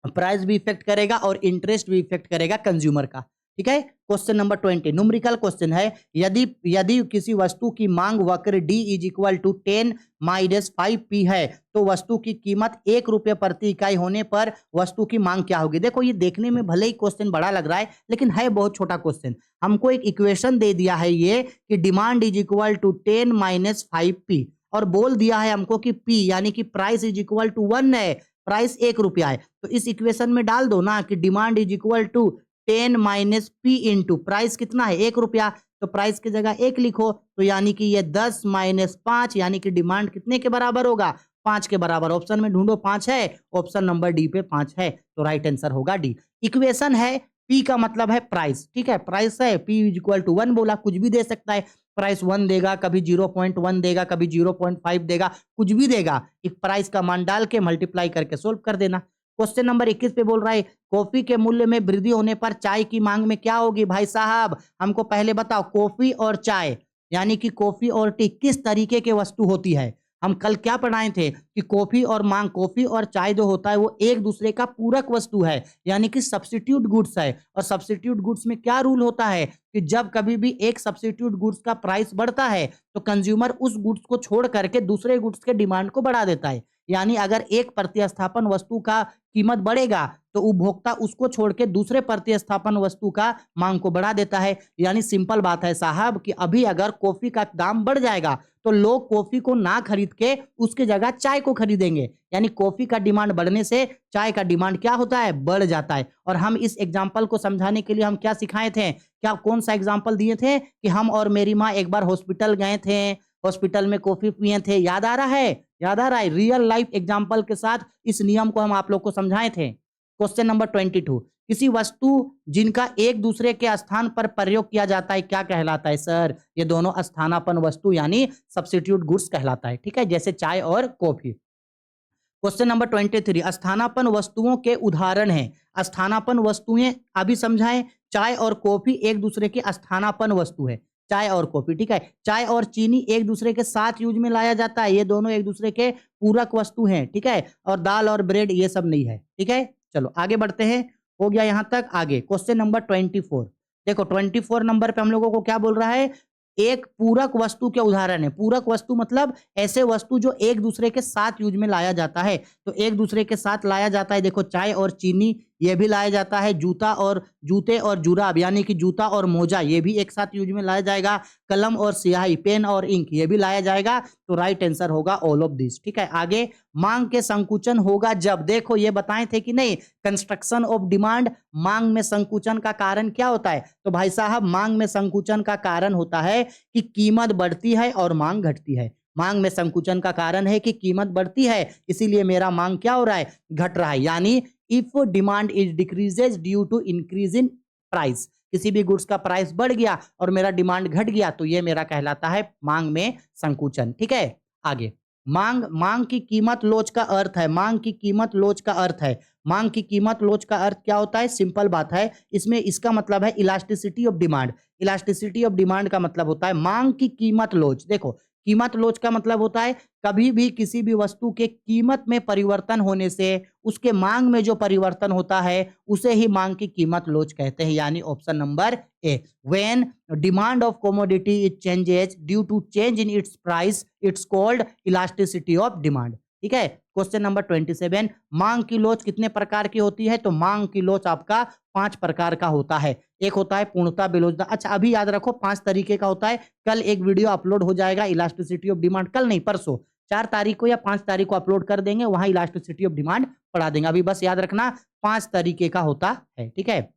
प्राइस भी इफेक्ट करेगा, और इंटरेस्ट भी इफेक्ट करेगा कंज्यूमर का। ठीक है। क्वेश्चन नंबर 20 न्यूमेरिकल क्वेश्चन है, यदि यदि किसी वस्तु की मांग वक्र D is equal to 10 minus 5P है, तो वस्तु की कीमत 1 रुपये प्रति इकाई होने पर वस्तु की मांग क्या होगी? देखो ये देखने में भले ही क्वेश्चन बड़ा लग रहा है, लेकिन है बहुत छोटा क्वेश्चन। हमको एक इक्वेशन दे दिया है ये कि demand is equal to 10 minus 5P, और बोल दिया है हमको कि P यानी कि प्राइस इज इक्वल टू 1 है, प्राइस 1 रुपया है। तो इस इक्वेशन में डाल दो ना कि demand is equal to 10 minus P into price कितना है? 1 रुपया, तो प्राइस की जगह 1 लिखो, तो यानी कि ये 10 माइनस 5, यानी कि डिमांड कितने के बराबर होगा? 5 के बराबर। ऑप्शन में ढूंढो 5 है, ऑप्शन नंबर डी पे 5 है, तो राइट आंसर होगा डी। इक्वेशन है, P का मतलब है प्राइस, ठीक है, प्राइस है, P इज इक्वल टू 1 बोला, कुछ भी दे सकता है, प्राइस 1 देगा, कभी 0.1 देगा, कभी 0.5 देगा, कुछ भी देगा, एक प्राइस का मान डाल के मल्टीप्लाई करके सोल्व कर देना। क्वेश्चन नंबर 21 पे बोल रहा है, कॉफी के मूल्य में वृद्धि होने पर चाय की मांग में क्या होगी? भाई साहब हमको पहले बताओ, कॉफी और चाय यानी कि कॉफी और टी किस तरीके के वस्तु होती है? हम कल क्या पढ़ाए थे कि कॉफी और मांग, कॉफी और चाय जो होता है वो एक दूसरे का पूरक वस्तु है, यानी कि सब्स्टिट्यूट गुड्स है। और सब्स्टिट्यूट गुड्स में क्या रूल होता है कि जब कभी भी एक सब्स्टिट्यूट गुड्स का प्राइस बढ़ता है तो कंज्यूमर उस गुड्स को छोड़ करके दूसरे गुड्स के डिमांड को बढ़ा देता है। यानी अगर एक प्रतिस्थापन वस्तु का कीमत बढ़ेगा तो उपभोक्ता उसको छोड़ के दूसरे प्रतिस्थापन वस्तु का मांग को बढ़ा देता है। यानी सिंपल बात है साहब कि अभी अगर कॉफी का दाम बढ़ जाएगा तो लोग कॉफी को ना खरीद के उसके जगह चाय को खरीदेंगे, यानी कॉफी का डिमांड बढ़ने से चाय का डिमांड क्या होता है? बढ़ जाता है। और हम इस एग्जाम्पल को समझाने के लिए हम क्या सिखाए थे, क्या कौन सा एग्जाम्पल दिए थे कि हम और मेरी माँ एक बार हॉस्पिटल गए थे, हॉस्पिटल में कॉफी पिए थे, याद आ रहा है? याद आ रहा है? रियल लाइफ एग्जाम्पल के साथ इस नियम को हम आप लोग को समझाए थे। क्वेश्चन नंबर 22, किसी वस्तु जिनका एक दूसरे के स्थान पर प्रयोग किया जाता है क्या कहलाता है? सर ये दोनों स्थानापन्न वस्तु यानी सब्स्टिट्यूट गुड्स कहलाता है, ठीक है, जैसे चाय और कॉफी। क्वेश्चन नंबर 23, स्थानापन्न वस्तुओं के उदाहरण हैं। स्थानापन्न वस्तुएं अभी समझाएं, चाय और कॉफी एक दूसरे के स्थानापन्न वस्तु है, चाय और कॉफी, ठीक है। चाय और चीनी एक दूसरे के साथ यूज में लाया जाता है, ये दोनों एक दूसरे के पूरक वस्तु हैं, ठीक है। और दाल और ब्रेड ये सब नहीं है, ठीक है। चलो आगे बढ़ते हैं, हो गया यहां तक। आगे क्वेश्चन नंबर 24, देखो 24 नंबर पे हम लोगों को क्या बोल रहा है? एक पूरक वस्तु के उदाहरण है। पूरक वस्तु मतलब ऐसे वस्तु जो एक दूसरे के साथ यूज में लाया जाता है। तो एक दूसरे के साथ लाया जाता है, देखो चाय और चीनी ये भी लाया जाता है, जूते और जुराब यानी कि जूता और मोजा ये भी एक साथ यूज में लाया जाएगा, कलम और स्याही, पेन और इंक ये भी लाया जाएगा। तो राइट आंसर होगा ऑल ऑफ दिस, ठीक है। आगे, मांग के संकुचन होगा जब, देखो ये बताए थे कि नहीं, कंस्ट्रक्शन ऑफ डिमांड, मांग में संकुचन का कारण क्या होता है? तो भाई साहब मांग में संकुचन का कारण होता है कि कीमत बढ़ती है और मांग घटती है। मांग में संकुचन का कारण है कि कीमत बढ़ती है, इसीलिए मेरा मांग क्या हो रहा है? घट रहा है। यानी if demand is decreases due to increase in price, किसी भी गुड्स का प्राइस बढ़ गया और मेरा डिमांड घट गया तो ये मेरा कहलाता है मांग में संकुचन, ठीक है। आगे, मांग की कीमत लोच का अर्थ है, मांग की कीमत लोच का अर्थ है। मांग की कीमत लोच का अर्थ क्या होता है? सिंपल बात है, इसमें इसका मतलब है elasticity of demand. Elasticity of demand का मतलब होता है मांग की कीमत लोच। देखो कीमत लोच का मतलब होता है कभी भी किसी भी वस्तु के कीमत में परिवर्तन होने से उसके मांग में जो परिवर्तन होता है उसे ही मांग की कीमत लोच कहते हैं, यानी option number A. When demand of commodity it changes due to change in its price it's called elasticity of demand. ठीक है। क्वेश्चन नंबर 27, मांग की लोच कितने प्रकार की होती है? तो मांग की लोच आपका 5 प्रकार का होता है। एक होता है पूर्णता बेलोचता। अच्छा अभी याद रखो 5 तरीके का होता है। कल एक वीडियो अपलोड हो जाएगा इलास्टिसिटी ऑफ डिमांड, कल नहीं परसों 4 तारीख को या 5 तारीख को अपलोड कर देंगे, वहां इलास्टिसिटी ऑफ डिमांड पढ़ा देंगे। अभी बस याद रखना 5 तरीके का होता है, ठीक है।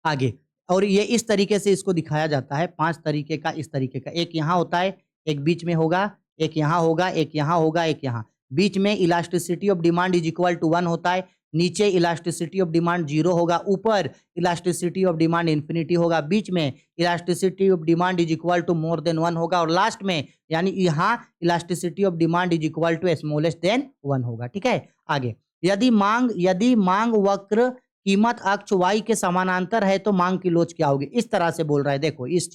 आगे, और ये इस तरीके से इसको दिखाया जाता है, 5 तरीके का, इस तरीके का। एक यहाँ होता है, एक बीच में होगा, एक यहाँ होगा, एक यहाँ होगा, एक यहाँ। बीच में elasticity of demand is equal to 1 होता है, नीचे इलास्टिसिटी ऑफ डिमांड 0 होगा, ऊपर इलास्टिसिटी ऑफ डिमांड इन्फिनिटी होगा, बीच में elasticity of demand is equal to more than 1 होगा, और लास्ट में यानी यहाँ elasticity of demand is equal to smallest than 1 होगा, ठीक है। आगे, यदि मांग वक्र कीमत अक्ष y के समानांतर है तो मांग की लोच क्या होगी? इस तरह से बोल रहा है, देखो इस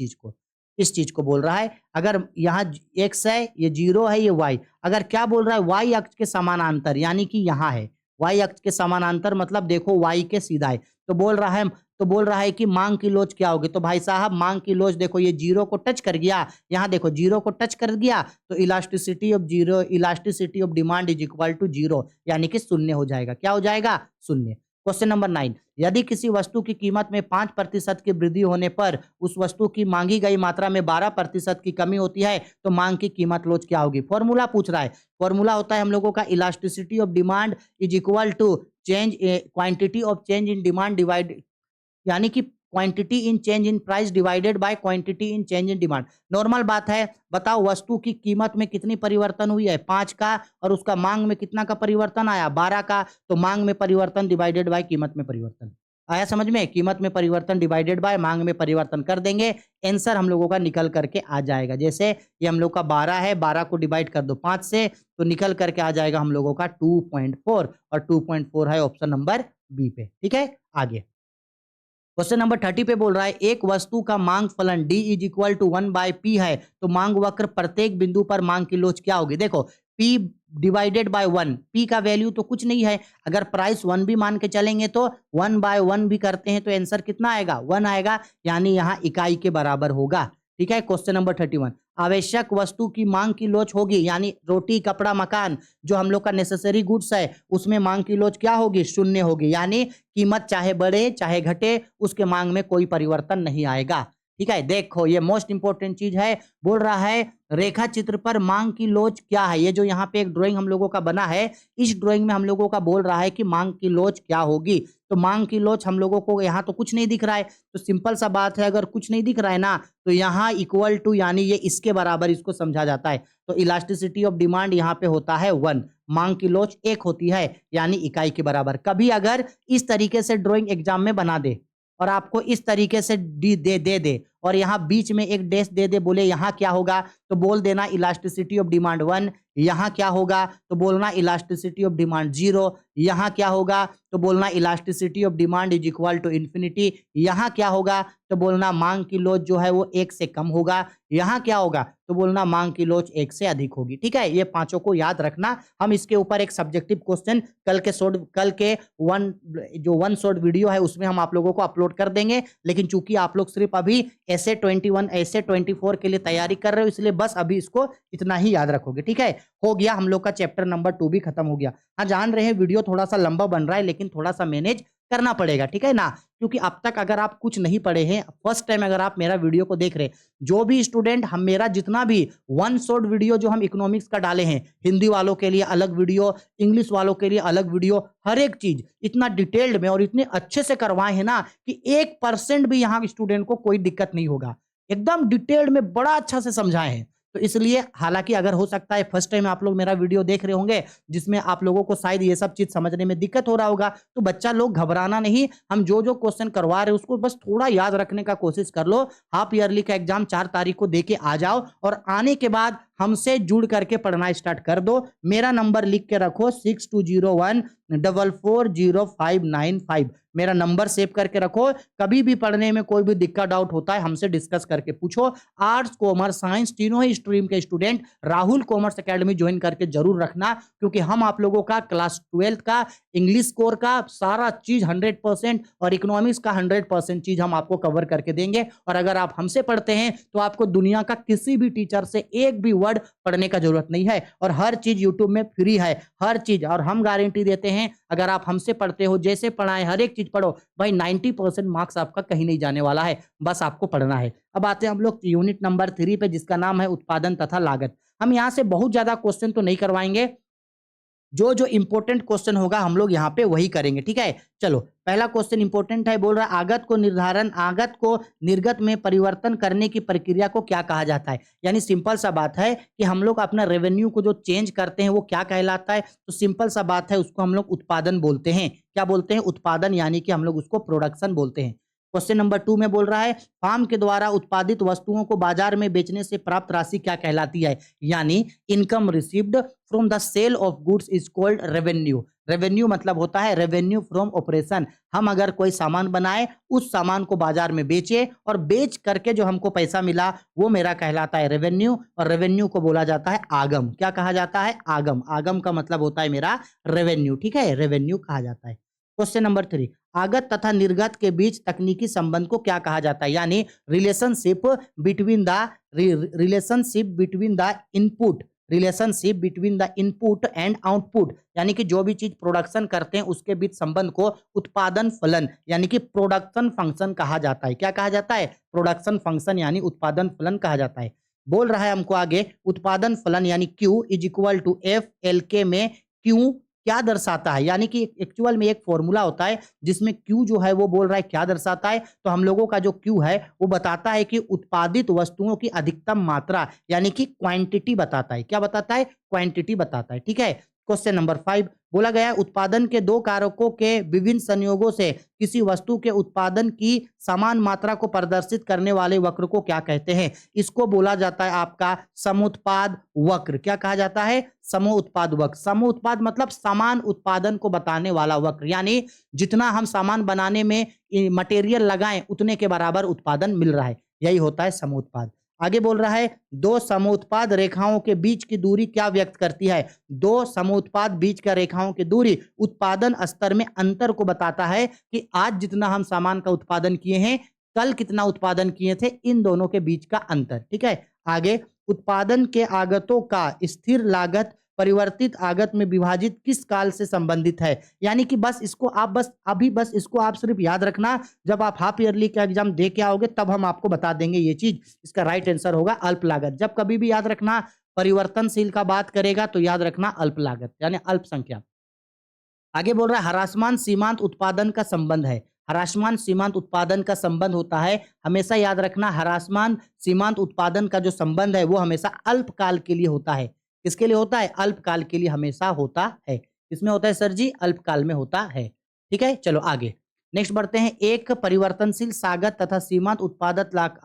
चीज को बोल रहा है। अगर यहाँ x है, ये 0 है, ये y, अगर क्या बोल रहा है y अक्ष के समानांतर, यानी कि यहाँ है y अक्ष के समानांतर, मतलब देखो y के सीधा है, तो बोल रहा है कि मांग की लोच क्या होगी? तो भाई साहब मांग की लोच देखो, ये 0 को टच कर गया, यहाँ देखो 0 को टच कर गया, तो elasticity of demand is equal to 0, यानी कि शून्य हो जाएगा। क्या हो जाएगा? शून्य। क्वेश्चन नंबर 9, यदि किसी वस्तु की कीमत में 5% की वृद्धि होने पर उस वस्तु की मांगी गई मात्रा में 12% की कमी होती है तो मांग की कीमत लोच क्या होगी? फॉर्मूला पूछ रहा है। फॉर्मूला होता है हम लोगों का elasticity of demand is equal to quantity of change in demand divide, यानी कि quantity in change in price divided by quantity in change in demand. Normal बात है, बताओ वस्तु की कीमत में कितनी परिवर्तन हुई है? 5 का, और उसका मांग में कितना का परिवर्तन आया? 12 का, तो मांग में परिवर्तन डिवाइडेड बाय कीमत में परिवर्तन आया, समझ में? कीमत में परिवर्तन डिवाइडेड बाय मांग में परिवर्तन कर देंगे, आंसर हम लोगों का निकल करके आ जाएगा। जैसे ये हम लोग का 12 है, 12 को डिवाइड कर दो 5 से, तो निकल करके आ जाएगा हम लोगों का 2.4, और 2.4 है ऑप्शन नंबर बी पे, ठीक है। आगे, क्वेश्चन नंबर 30 पे बोल रहा है एक वस्तु का मांग फलन D is equal to 1/P है तो मांग वक्र प्रत्येक बिंदु पर मांग की लोच क्या होगी? देखो P डिवाइडेड बाय 1, P का वैल्यू तो कुछ नहीं है, अगर प्राइस 1 भी मान के चलेंगे तो 1/1 भी करते हैं तो आंसर कितना आएगा? 1 आएगा, यानी यहाँ इकाई के बराबर होगा, ठीक है। क्वेश्चन नंबर 31, आवश्यक वस्तु की मांग की लोच होगी, यानी रोटी कपड़ा मकान जो हम लोग का नेसेसरी गुड्स है उसमें मांग की लोच क्या होगी? शून्य होगी, यानी कीमत चाहे बढ़े चाहे घटे उसके मांग में कोई परिवर्तन नहीं आएगा, ठीक है। देखो ये मोस्ट इंपोर्टेंट चीज है, बोल रहा है रेखा चित्र पर मांग की लोच क्या है? ये जो यहाँ पे एक ड्राइंग हम लोगों का बना है, इस ड्राइंग में हम लोगों का बोल रहा है कि मांग की लोच क्या होगी। तो मांग की लोच हम लोगों को यहाँ तो कुछ नहीं दिख रहा है, तो सिंपल सा बात है, अगर कुछ नहीं दिख रहा है ना तो यहाँ इक्वल टू, यानी ये इसके बराबर इसको समझा जाता है। तो इलास्टिसिटी ऑफ डिमांड यहाँ पे होता है 1, मांग की लोच 1 होती है, यानी इकाई के बराबर। कभी अगर इस तरीके से ड्राइंग एग्जाम में बना दे और आपको इस तरीके से दे और यहाँ बीच में एक डैश दे बोले यहाँ क्या होगा, तो बोल देना इलास्टिसिटी ऑफ डिमांड 1, यहाँ क्या होगा तो बोलना इलास्टिसिटी ऑफ डिमांड 0, यहाँ क्या होगा तो बोलना elasticity of demand is equal to infinity, यहाँ क्या होगा तो बोलना मांग की लोच जो है वो 1 से कम होगा, यहाँ क्या होगा तो बोलना मांग की लोच 1 से अधिक होगी, ठीक है। ये पांचों को याद रखना। हम इसके ऊपर एक सब्जेक्टिव क्वेश्चन कल के वन शॉर्ट वीडियो है उसमें हम आप लोगों को अपलोड कर देंगे, लेकिन चूंकि आप लोग सिर्फ अभी ऐसे 21 ऐसे 24 के लिए तैयारी कर रहे हो, इसलिए बस अभी इसको इतना ही याद रखोगे, ठीक है। हो गया, हम लोग का चैप्टर नंबर 2 भी खत्म हो गया। हाँ जान रहे हैं वीडियो थोड़ा सा लंबा बन रहा है, लेकिन थोड़ा सा मैनेज करना पड़ेगा, ठीक है ना, क्योंकि अब तक अगर आप कुछ नहीं पढ़े हैं, फर्स्ट टाइम अगर आप मेरा वीडियो को देख रहे, जो भी स्टूडेंट हम मेरा जितना भी वन शॉट वीडियो जो हम इकोनॉमिक्स का डाले हैं, हिंदी वालों के लिए अलग वीडियो, इंग्लिश वालों के लिए अलग वीडियो, हर एक चीज इतना डिटेल्ड में और इतने अच्छे से करवाए हैं ना कि 1% भी यहाँ स्टूडेंट को कोई दिक्कत नहीं होगा, एकदम डिटेल्ड में बड़ा अच्छा से समझाए हैं। तो इसलिए हालांकि अगर हो सकता है फर्स्ट टाइम आप लोग मेरा वीडियो देख रहे होंगे जिसमें आप लोगों को शायद ये सब चीज समझने में दिक्कत हो रहा होगा, तो बच्चा लोग घबराना नहीं, हम जो जो क्वेश्चन करवा रहे हैं उसको बस थोड़ा याद रखने का कोशिश कर लो। हाफ ईयरली का एग्जाम 4 तारीख को देके आ जाओ और आने के बाद हमसे जुड़ करके पढ़ना स्टार्ट कर दो। मेरा नंबर लिख के रखो 6201440595, मेरा नंबर सेव करके रखो, कभी भी पढ़ने में कोई भी दिक्कत डाउट होता है हमसे डिस्कस करके पूछो। आर्ट्स कॉमर्स साइंस तीनों ही स्ट्रीम के student Rahul commerce academy join करके जरूर रखना, क्योंकि हम आप लोगों का क्लास 12 का इंग्लिश कोर का सारा चीज 100% और इकोनॉमिक्स का 100% चीज हम आपको कवर करके देंगे। और अगर आप हमसे पढ़ते हैं तो आपको दुनिया का किसी भी टीचर से एक भी वर्ड पढ़ने का जरूरत नहीं है और हर चीज यूट्यूब में फ्री है, हर चीज। और हम गारंटी देते हैं अगर आप हमसे पढ़ते हो, जैसे पढ़ाएं हर एक चीज पढ़ो भाई, 90% मार्क्स आपका कहीं नहीं जाने वाला है, बस आपको पढ़ना है। अब आते हैं हम लोग यूनिट नंबर 3 पे, जिसका नाम है उत्पादन तथा लागत। हम यहाँ से बहुत ज्यादा क्वेश्चन तो नहीं करवाएंगे, जो जो इंपॉर्टेंट क्वेश्चन होगा हम लोग यहाँ पे वही करेंगे, ठीक है। चलो पहला क्वेश्चन इंपॉर्टेंट है, बोल रहा है आगत को निर्गत में परिवर्तन करने की प्रक्रिया को क्या कहा जाता है। यानी सिंपल सा बात है कि हम लोग अपना रेवेन्यू को जो चेंज करते हैं वो क्या कहलाता है। तो सिंपल सा बात है, उसको हम लोग उत्पादन बोलते हैं। क्या बोलते हैं? उत्पादन, यानी कि हम लोग उसको प्रोडक्शन बोलते हैं। क्वेश्चन नंबर 2 में बोल रहा है फार्म के द्वारा उत्पादित वस्तुओं को बाजार में बेचने से प्राप्त राशि क्या कहलाती है। यानी income received from the sale of goods is called revenue. Revenue मतलब होता है रेवेन्यू फ्रॉम ऑपरेशन। हम अगर कोई सामान बनाए, उस सामान को बाजार में बेचे और बेच करके जो हमको पैसा मिला वो मेरा कहलाता है रेवेन्यू। और रेवेन्यू को बोला जाता है आगम। क्या कहा जाता है? आगम। आगम का मतलब होता है मेरा रेवेन्यू, ठीक है, रेवेन्यू कहा जाता है। क्वेश्चन नंबर 3, आगत तथा निर्गत के बीच तकनीकी संबंध को क्या कहा जाता है। यानी relationship between the input and output, यानी कि जो भी चीज प्रोडक्शन करते हैं उसके बीच संबंध को उत्पादन फलन यानी कि प्रोडक्शन फंक्शन कहा जाता है। क्या कहा जाता है? प्रोडक्शन फंक्शन यानी उत्पादन फलन कहा जाता है। बोल रहा है हमको आगे, उत्पादन फलन यानी Q is equal to F L K में Q क्या दर्शाता है। यानी कि एक्चुअल में एक फॉर्मूला होता है जिसमें Q जो है वो बोल रहा है क्या दर्शाता है। तो हम लोगों का जो Q है वो बताता है कि उत्पादित वस्तुओं की अधिकतम मात्रा, यानी कि क्वांटिटी बताता है। क्या बताता है? क्वांटिटी बताता है, ठीक है। क्वेश्चन नंबर 5 बोला गया है उत्पादन के दो कारकों के विभिन्न संयोगों से किसी वस्तु के उत्पादन की समान मात्रा को प्रदर्शित करने वाले वक्र को क्या कहते हैं। इसको बोला जाता है आपका समुत्पाद वक्र। क्या कहा जाता है? समोत्पाद वक्र। समोत्पाद मतलब समान उत्पादन को बताने वाला वक्र, यानी जितना हम सामान बनाने में मटेरियल लगाएं उतने के बराबर उत्पादन मिल रहा है, यही होता है समोत्पाद। आगे बोल रहा है दो समोत्पाद रेखाओं के बीच की दूरी क्या व्यक्त करती है। दो समोत्पाद बीच का रेखाओं की दूरी उत्पादन स्तर में अंतर को बताता है कि आज जितना हम सामान का उत्पादन किए हैं, कल कितना उत्पादन किए थे, इन दोनों के बीच का अंतर, ठीक है। आगे, उत्पादन के आगतों का स्थिर लागत परिवर्तित आगत में विभाजित किस काल से संबंधित है। यानी कि बस इसको आप सिर्फ याद रखना, जब आप हाफ ईयरली का एग्जाम दे के आओगे तब हम आपको बता देंगे ये चीज। इसका राइट आंसर होगा अल्प लागत। जब कभी भी याद रखना परिवर्तनशील का बात करेगा तो याद रखना अल्प लागत यानी अल्प संख्या। आगे बोल रहा है ह्रासमान सीमांत उत्पादन का संबंध है। ह्रासमान सीमांत उत्पादन का संबंध होता है, हमेशा याद रखना ह्रासमान सीमांत उत्पादन का जो संबंध है वो हमेशा अल्पकाल के लिए होता है। किसके लिए होता है? अल्पकाल के लिए हमेशा होता है। किसमें होता है सर जी? अल्पकाल में होता है, ठीक है। चलो आगे नेक्स्ट बढ़ते हैं। एक परिवर्तनशील सागत तथा सीमांत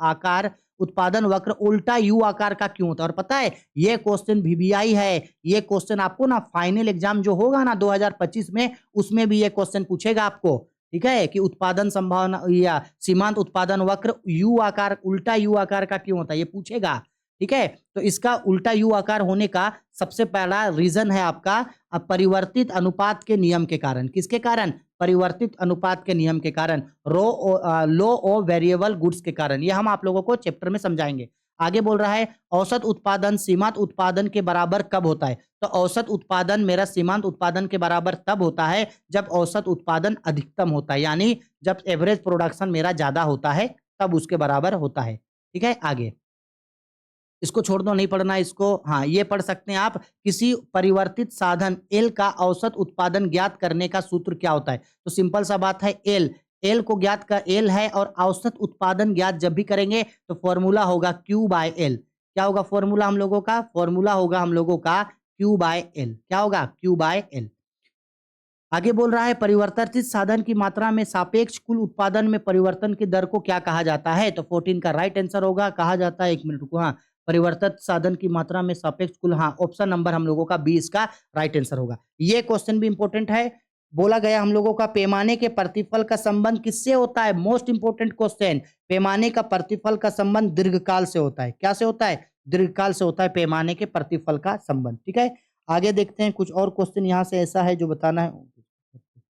आकार उत्पादन वक्र उल्टा यू आकार का क्यों होता है। और पता है ये क्वेश्चन वीवीआई है, ये क्वेश्चन आपको ना फाइनल एग्जाम जो होगा ना 2025 में, उसमें भी ये क्वेश्चन पूछेगा आपको, ठीक है, कि उत्पादन संभावना या सीमांत उत्पादन वक्र यू आकार, उल्टा यू आकार का क्यों होता है, ये पूछेगा, ठीक है। तो इसका उल्टा यू आकार होने का सबसे पहला रीजन है आपका परिवर्तित अनुपात के नियम के कारण। किसके कारण? परिवर्तित अनुपात के नियम के कारण, लो ऑफ वेरिएबल गुड्स के कारण। ये हम आप लोगों को चैप्टर में समझाएंगे। आगे बोल रहा है औसत उत्पादन सीमांत उत्पादन के बराबर कब होता है। तो औसत उत्पादन मेरा सीमांत उत्पादन के बराबर तब होता है जब औसत उत्पादन अधिकतम होता है, यानी जब एवरेज प्रोडक्शन मेरा ज्यादा होता है तब उसके बराबर होता है, ठीक है। आगे इसको छोड़ दो, नहीं पढ़ना इसको। हाँ, ये पढ़ सकते हैं आप, किसी परिवर्तित साधन एल का औसत उत्पादन ज्ञात करने का सूत्र क्या होता है। तो सिंपल सा बात है, एल को ज्ञात कर, एल है और औसत उत्पादन ज्ञात जब भी करेंगे तो फॉर्मूला होगा Q बाय एल। क्या होगा फॉर्मूला हम लोगों का? फॉर्मूला होगा हम लोगों का Q बाय एल। क्या होगा? Q by L. आगे बोल रहा है परिवर्तित साधन की मात्रा में सापेक्ष कुल उत्पादन में परिवर्तन की दर को क्या कहा जाता है। तो 14 का राइट आंसर होगा, कहा जाता है, 1 मिनट रुको, हाँ, परिवर्तित साधन की मात्रा में सापेक्ष कुल, हाँ, ऑप्शन नंबर हम लोगों का 20 का राइट आंसर होगा। ये क्वेश्चन भी इंपॉर्टेंट है। बोला गया हम लोगों का पैमाने के प्रतिफल का संबंध किससे होता है। मोस्ट इंपोर्टेंट क्वेश्चन, पैमाने का प्रतिफल का संबंध दीर्घकाल से होता है। क्या से होता है? दीर्घकाल से होता है पैमाने के प्रतिफल का संबंध, ठीक है। आगे देखते हैं कुछ और क्वेश्चन यहाँ से ऐसा है जो बताना है।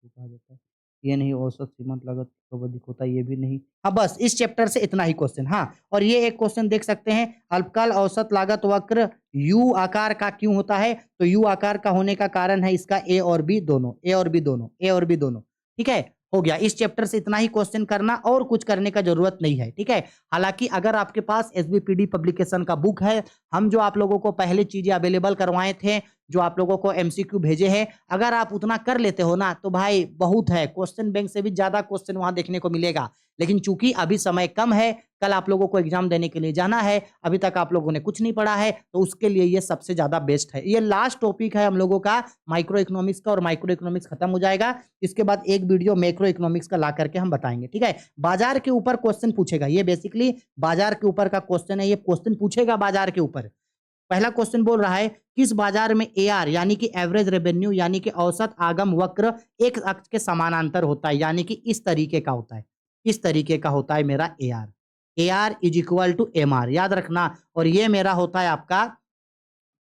कहा जाता है ये नहीं, औसत सीमांत लागत कब अधिक होता है, ये भी नहीं। हाँ, बस इस चैप्टर से इतना ही क्वेश्चन। हाँ, और ये एक क्वेश्चन देख सकते हैं, अल्पकाल औसत लागत वक्र यू आकार का क्यों होता है? तो यू आकार का होने का कारण है इसका ए और बी दोनों, ए और बी दोनों, ए और बी दोनों। ठीक है, हो गया। इस चैप्टर से इतना ही क्वेश्चन करना, और कुछ करने का जरूरत नहीं है। ठीक है, हालांकि अगर आपके पास एसबीपीडी पब्लिकेशन का बुक है, हम जो आप लोगों को पहले चीजें अवेलेबल करवाए थे, जो आप लोगों को एमसीक्यू भेजे हैं, अगर आप उतना कर लेते हो ना, तो भाई बहुत है, क्वेश्चन बैंक से भी ज्यादा क्वेश्चन वहां देखने को मिलेगा। लेकिन चूंकि अभी समय कम है, कल आप लोगों को एग्जाम देने के लिए जाना है, अभी तक आप लोगों ने कुछ नहीं पढ़ा है, तो उसके लिए ये सबसे ज्यादा बेस्ट है। ये लास्ट टॉपिक है हम लोगों का माइक्रो इकोनॉमिक्स का, और माइक्रो इकोनॉमिक्स खत्म हो जाएगा। इसके बाद एक वीडियो मैक्रो इकोनॉमिक्स का ला करके हम बताएंगे। ठीक है, बाजार के ऊपर क्वेश्चन पूछेगा, ये बेसिकली बाजार के ऊपर का क्वेश्चन है, ये क्वेश्चन पूछेगा बाजार के ऊपर। पहला क्वेश्चन बोल रहा है, किस बाजार में एआर यानी कि एवरेज रेवेन्यू यानी कि औसत आगम वक्र एक अक्ष के समानांतर होता है, यानी कि इस तरीके का होता है, इस तरीके का होता है मेरा AR. AR is equal to MR, याद रखना। और ये मेरा होता है आपका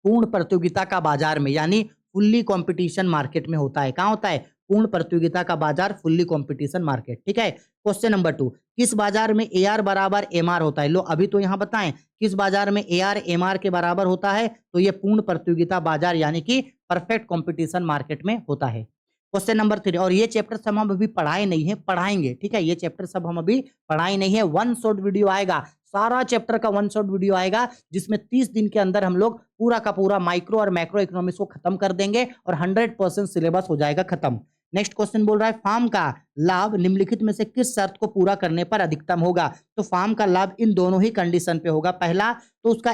पूर्ण प्रतियोगिता का बाजार में, यानी फुल्ली कंपटीशन मार्केट में होता है। कहां होता है? पूर्ण प्रतियोगिता का बाजार, फुल्ली कंपटीशन मार्केट। ठीक है, क्वेश्चन नंबर 2, किस बाजार में एआर बराबर एमआर होता है? लो अभी तो यहां बताएं, किस बाजार में एआर एमआर के बराबर होता है? तो ये पूर्ण प्रतियोगिता बाजार यानी कि परफेक्ट कंपटीशन मार्केट में होता है। क्वेश्चन नंबर 3, और ये चैप्टर सब हम अभी पढ़ाए नहीं है, पढ़ाएंगे। ठीक है, ये चैप्टर सब हम अभी पढ़ाए नहीं है, वन शॉट वीडियो आएगा, सारा चैप्टर का वन शॉट वीडियो आएगा, जिसमें 30 दिन के अंदर हम लोग पूरा का पूरा माइक्रो और मैक्रो इकोनॉमिक्स को खत्म कर देंगे, और 100% सिलेबस हो जाएगा खत्म। नेक्स्ट क्वेश्चन बोल रहा है, फार्म का लाभ निम्नलिखित में से किस शर्त को पूरा करने पर अधिकतम होगा? तो फार्म का लाभ इन दोनों ही कंडीशन पे होगा। पहला तो उसका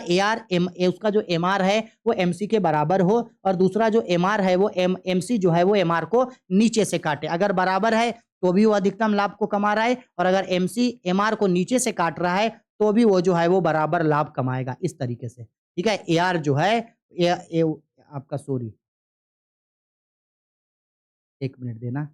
उसका जो एमआर है वो एमसी के बराबर हो, और दूसरा जो एमआर है वो एमसी जो है वो एमआर को नीचे से काटे। अगर बराबर है तो भी वो अधिकतम लाभ को कमा रहा है, और अगर एमसी एमआर को नीचे से काट रहा है तो भी वो जो है वो बराबर लाभ कमाएगा, इस तरीके से। ठीक है, एआर जो है आपका, सॉरी एक मिनट देना।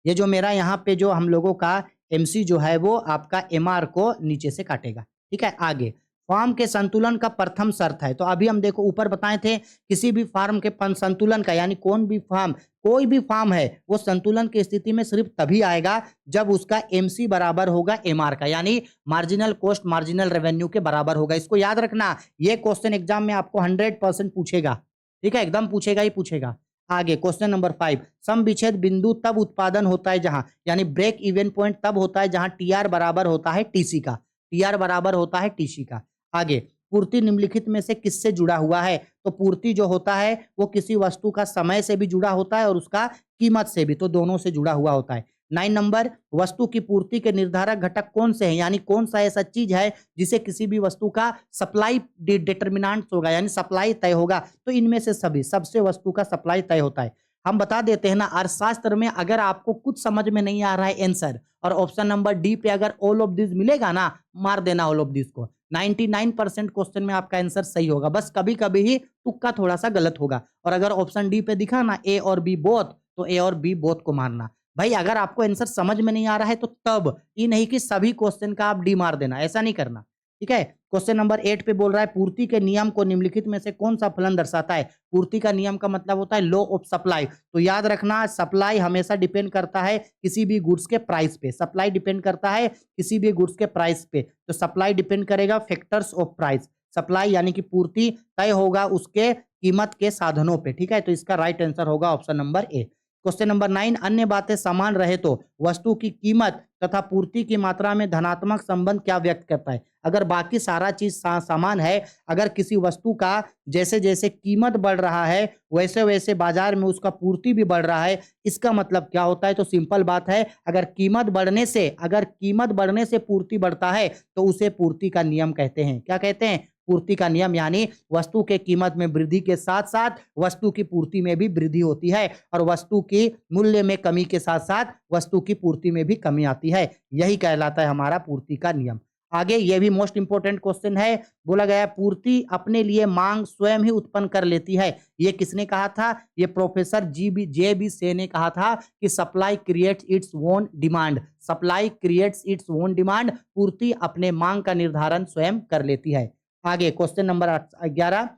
ये जो मेरा यहाँ पे जो हम लोगों का एमसी जो है वो आपका एमआर को नीचे से काटेगा। ठीक है, आगे फार्म के संतुलन का प्रथम शर्त है। तो अभी हम देखो ऊपर बताए थे, किसी भी फार्म के संतुलन का, यानी कोई भी फार्म है वो संतुलन की स्थिति में सिर्फ तभी आएगा जब उसका एमसी बराबर होगा एमआर का, यानी मार्जिनल कॉस्ट मार्जिनल रेवेन्यू के बराबर होगा। इसको याद रखना, ये क्वेश्चन एग्जाम में आपको 100% पूछेगा। ठीक है, एकदम पूछेगा ही पूछेगा। आगे क्वेश्चन नंबर 5, सम विच्छेद बिंदु तब उत्पादन होता है जहां, यानी ब्रेक इवन पॉइंट तब होता है जहां टीआर बराबर होता है टीसी का, टीआर बराबर होता है टीसी का। आगे, पूर्ति निम्नलिखित में से किससे जुड़ा हुआ है? तो पूर्ति जो होता है वो किसी वस्तु का समय से भी जुड़ा होता है और उसका कीमत से भी, तो दोनों से जुड़ा हुआ होता है। 9 नंबर, वस्तु की पूर्ति के निर्धारक घटक कौन से हैं, यानी कौन सा ऐसा चीज है जिसे किसी भी वस्तु का सप्लाई डिटर्मिनेंट होगा, यानी सप्लाई तय होगा। तो इनमें से सबसे वस्तु का सप्लाई तय होता है। हम बता देते हैं ना, अर्थशास्त्र में अगर आपको कुछ समझ में नहीं आ रहा है आंसर, और ऑप्शन नंबर डी पे अगर ऑल ऑफ दिस मिलेगा ना, मार देना ऑल ऑफ दिस को। 99% क्वेश्चन में आपका आंसर सही होगा, बस कभी कभी ही तुक्का थोड़ा सा गलत होगा। और अगर ऑप्शन डी पे दिखा ना ए और बी बोथ, तो ए और बी बोथ को मारना। भाई अगर आपको आंसर समझ में नहीं आ रहा है तो तब, ये नहीं कि सभी क्वेश्चन का आप डी मार देना, ऐसा नहीं करना। ठीक है, क्वेश्चन नंबर 8 पे बोल रहा है, पूर्ति के नियम को निम्नलिखित में से कौन सा फलन दर्शाता है? पूर्ति का नियम का मतलब होता है लॉ ऑफ सप्लाई। तो याद रखना, सप्लाई हमेशा डिपेंड करता है किसी भी गुड्स के प्राइस पे, सप्लाई डिपेंड करता है किसी भी गुड्स के प्राइस पे। तो सप्लाई डिपेंड करेगा फैक्टर्स ऑफ प्राइस, सप्लाई यानी कि पूर्ति तय होगा उसके कीमत के साधनों पे। ठीक है, तो इसका राइट आंसर होगा ऑप्शन नंबर ए। क्वेश्चन नंबर 9, अन्य बातें समान रहे तो वस्तु की कीमत तथा पूर्ति की मात्रा में धनात्मक संबंध क्या व्यक्त करता है? अगर बाकी सारा चीज समान है, अगर किसी वस्तु का जैसे जैसे कीमत बढ़ रहा है वैसे वैसे बाजार में उसका पूर्ति भी बढ़ रहा है, इसका मतलब क्या होता है? तो सिंपल बात है, अगर कीमत बढ़ने से पूर्ति बढ़ता है तो उसे पूर्ति का नियम कहते हैं। क्या कहते हैं? पूर्ति का नियम, यानी वस्तु के कीमत में वृद्धि के साथ साथ वस्तु की पूर्ति में भी वृद्धि होती है, और वस्तु की मूल्य में कमी के साथ साथ वस्तु की पूर्ति में भी कमी आती है। यही कहलाता है हमारा पूर्ति का नियम। आगे ये भी मोस्ट इंपोर्टेंट क्वेश्चन है, बोला गया है पूर्ति अपने लिए मांग स्वयं ही उत्पन्न कर लेती है। ये किसने कहा था? ये प्रोफेसर जे बी से ने कहा था कि supply creates its own demand, supply creates its own demand, पूर्ति अपने मांग का निर्धारण स्वयं कर लेती है। आगे क्वेश्चन नंबर 11,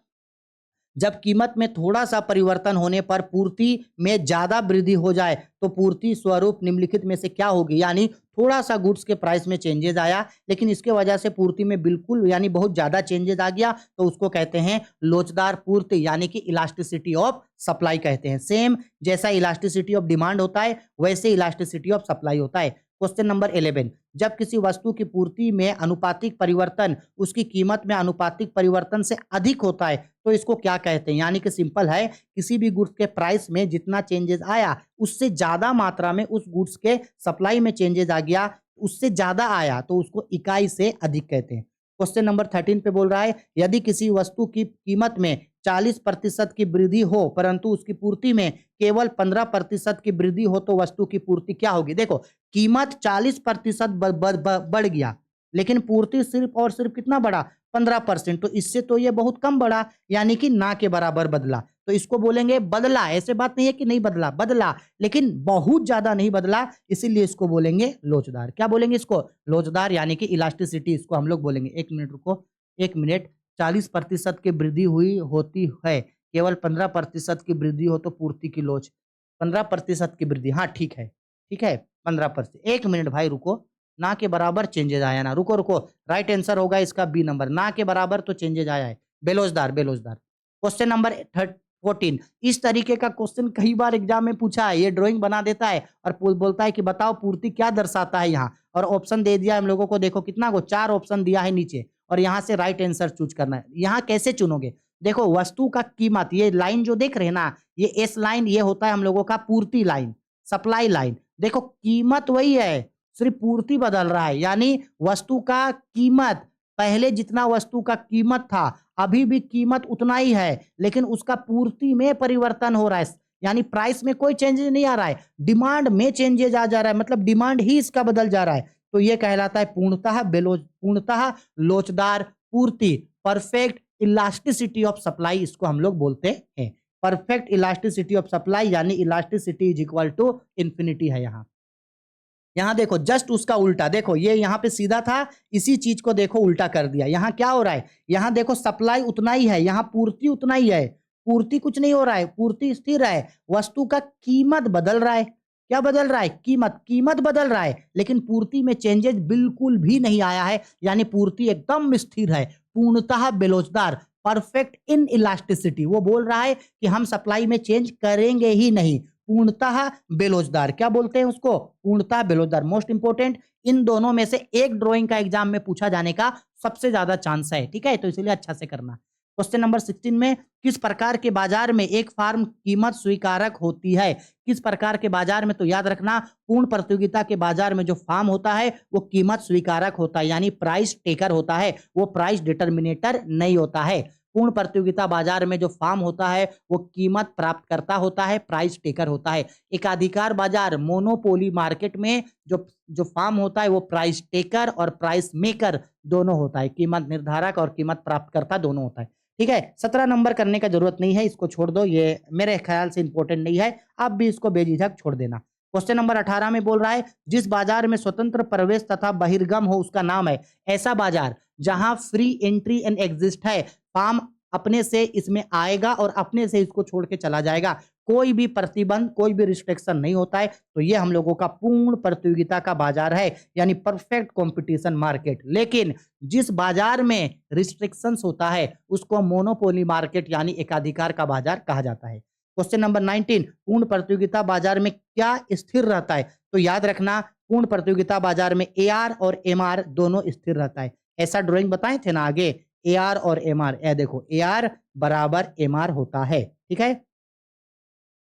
जब कीमत में थोड़ा सा परिवर्तन होने पर पूर्ति में ज्यादा वृद्धि हो जाए तो पूर्ति स्वरूप निम्नलिखित में से क्या होगी, यानी थोड़ा सा गुड्स के प्राइस में चेंजेस आया लेकिन इसके वजह से पूर्ति में बिल्कुल यानी बहुत ज्यादा चेंजेस आ गया तो उसको कहते हैं लोचदार पूर्ति यानी कि इलास्टिसिटी ऑफ सप्लाई कहते हैं। सेम जैसा इलास्टिसिटी ऑफ डिमांड होता है वैसे इलास्टिसिटी ऑफ सप्लाई होता है। क्वेश्चन नंबर 11, जब किसी वस्तु की पूर्ति में अनुपातिक परिवर्तन उसकी कीमत में अनुपातिक परिवर्तन से अधिक होता है तो इसको क्या कहते हैं, यानी कि सिंपल है, किसी भी गुड्स के प्राइस में जितना चेंजेस आया उससे ज्यादा मात्रा में उस गुड्स के सप्लाई में चेंजेस आ गया, उससे ज्यादा आया तो उसको इकाई से अधिक कहते हैं। क्वेश्चन नंबर 13 पे बोल रहा है यदि किसी वस्तु की कीमत में 40% की वृद्धि हो परंतु उसकी पूर्ति में केवल 15% की वृद्धि हो तो वस्तु की पूर्ति क्या होगी। देखो कीमत 40% बढ़ गया लेकिन पूर्ति सिर्फ और सिर्फ कितना बढ़ा, 15%, तो इससे तो ये बहुत कम बढ़ा यानी कि ना के बराबर बदला तो इसको बोलेंगे बदला। ऐसे बात नहीं है कि नहीं बदला, बदला लेकिन बहुत ज्यादा नहीं बदला इसीलिए इसको बोलेंगे लोचदार। क्या बोलेंगे इसको, लोचदार यानी कि इलास्टिसिटी इसको हम लोग बोलेंगे। एक मिनट रुको, एक मिनट। 40% की वृद्धि हुई होती है, केवल 15% की वृद्धि हो तो पूर्ति की लोच। 15% की वृद्धि, हाँ ठीक है, ठीक है 15%। एक मिनट भाई रुको, ना के बराबर चेंजेज आया ना, रुको रुको, राइट आंसर होगा इसका बी नंबर, ना के बराबर तो चेंजेज आया है, बेलोजदार बेलोजदार। क्वेश्चन नंबर 14, इस तरीके का क्वेश्चन कई बार एग्जाम में पूछा है, ये ड्राइंग बना देता है और बोलता है कि बताओ पूर्ति क्या दर्शाता है यहाँ, और ऑप्शन दे दिया हम लोगों को, देखो कितना को 4 ऑप्शन दिया है नीचे और यहाँ से राइट आंसर चूज करना है। यहाँ कैसे चुनोगे, देखो वस्तु का कीमत, ये लाइन जो देख रहे हैं ना, ये एस लाइन, ये होता है हम लोगों का पूर्ति लाइन, सप्लाई लाइन। देखो कीमत वही है, सिर्फ पूर्ति बदल रहा है, यानी वस्तु का कीमत पहले जितना वस्तु का कीमत था अभी भी कीमत उतना ही है लेकिन उसका पूर्ति में परिवर्तन हो रहा है, यानी प्राइस में कोई चेंजेस नहीं आ रहा है, डिमांड में चेंजेस आ जा रहा है, मतलब डिमांड ही इसका बदल जा रहा है। तो ये कहलाता है पूर्णतः लोचदार पूर्ति, परफेक्ट इलास्टिसिटी ऑफ सप्लाई इसको हम लोग बोलते हैं। परफेक्ट इलास्टिसिटी ऑफ सप्लाई यानी elasticity is equal to infinity है। यहाँ देखो जस्ट उसका उल्टा, देखो ये यहाँ पे सीधा था, इसी चीज को देखो उल्टा कर दिया। यहाँ क्या हो रहा है, यहाँ देखो सप्लाई उतना ही है, यहाँ पूर्ति उतना ही है, पूर्ति कुछ नहीं हो रहा है, पूर्ति स्थिर है, वस्तु का कीमत बदल रहा है। क्या बदल रहा है, कीमत बदल रहा है लेकिन पूर्ति में चेंजेस बिल्कुल भी नहीं आया है, यानी पूर्ति एकदम स्थिर है, पूर्णतः बेलोचदार, परफेक्ट इन इलास्टिसिटी। वो बोल रहा है कि हम सप्लाई में चेंज करेंगे ही नहीं, पूर्णतः बेलोचदार। क्या बोलते हैं उसको, पूर्णतः बेलोचदार। मोस्ट इंपोर्टेंट, इन दोनों में से एक ड्राइंग का एग्जाम में पूछा जाने का सबसे ज्यादा चांस है, ठीक है, तो इसलिए अच्छा से करना। क्वेश्चन नंबर 16 में, किस प्रकार के बाजार में एक फार्म कीमत स्वीकारक होती है। किस प्रकार के बाजार में, तो याद रखना पूर्ण प्रतियोगिता के बाजार में जो फार्म होता है वो कीमत स्वीकारक होता है, यानी प्राइस टेकर होता है, वो प्राइस डिटर्मिनेटर नहीं होता है। पूर्ण प्रतियोगिता बाजार में जो फार्म होता है वो कीमत प्राप्त करता होता है, प्राइस टेकर होता है। एकाधिकार बाजार मोनोपोली मार्केट में जो फार्म होता है वो प्राइस टेकर और प्राइस मेकर दोनों होता है, कीमत निर्धारक और कीमत प्राप्तकर्ता दोनों होता है, ठीक है। 17 नंबर करने का जरूरत नहीं है, इसको छोड़ दो, ये मेरे ख्याल से इंपॉर्टेंट नहीं है, आप भी इसको बेझिझक छोड़ देना। क्वेश्चन नंबर 18 में बोल रहा है जिस बाजार में स्वतंत्र प्रवेश तथा बहिर्गम हो उसका नाम है। ऐसा बाजार जहां फ्री एंट्री एंड एग्जिस्ट है, फार्म अपने से इसमें आएगा और अपने से इसको छोड़ के चला जाएगा, कोई भी प्रतिबंध कोई भी रिस्ट्रिक्शन नहीं होता है, तो ये हम लोगों का पूर्ण प्रतियोगिता का बाजार है, यानी परफेक्ट कंपटीशन मार्केट। लेकिन जिस बाजार में रिस्ट्रिक्शंस होता है उसको मोनोपोली मार्केट यानी एकाधिकार का बाजार कहा जाता है। क्वेश्चन नंबर 19, पूर्ण प्रतियोगिता बाजार में क्या स्थिर रहता है, तो याद रखना पूर्ण प्रतियोगिता बाजार में एआर और एमआर दोनों स्थिर रहता है। ऐसा ड्राइंग बताए थे ना आगे, एआर और एमआर, ए देखो एआर बराबर एमआर होता है, ठीक है।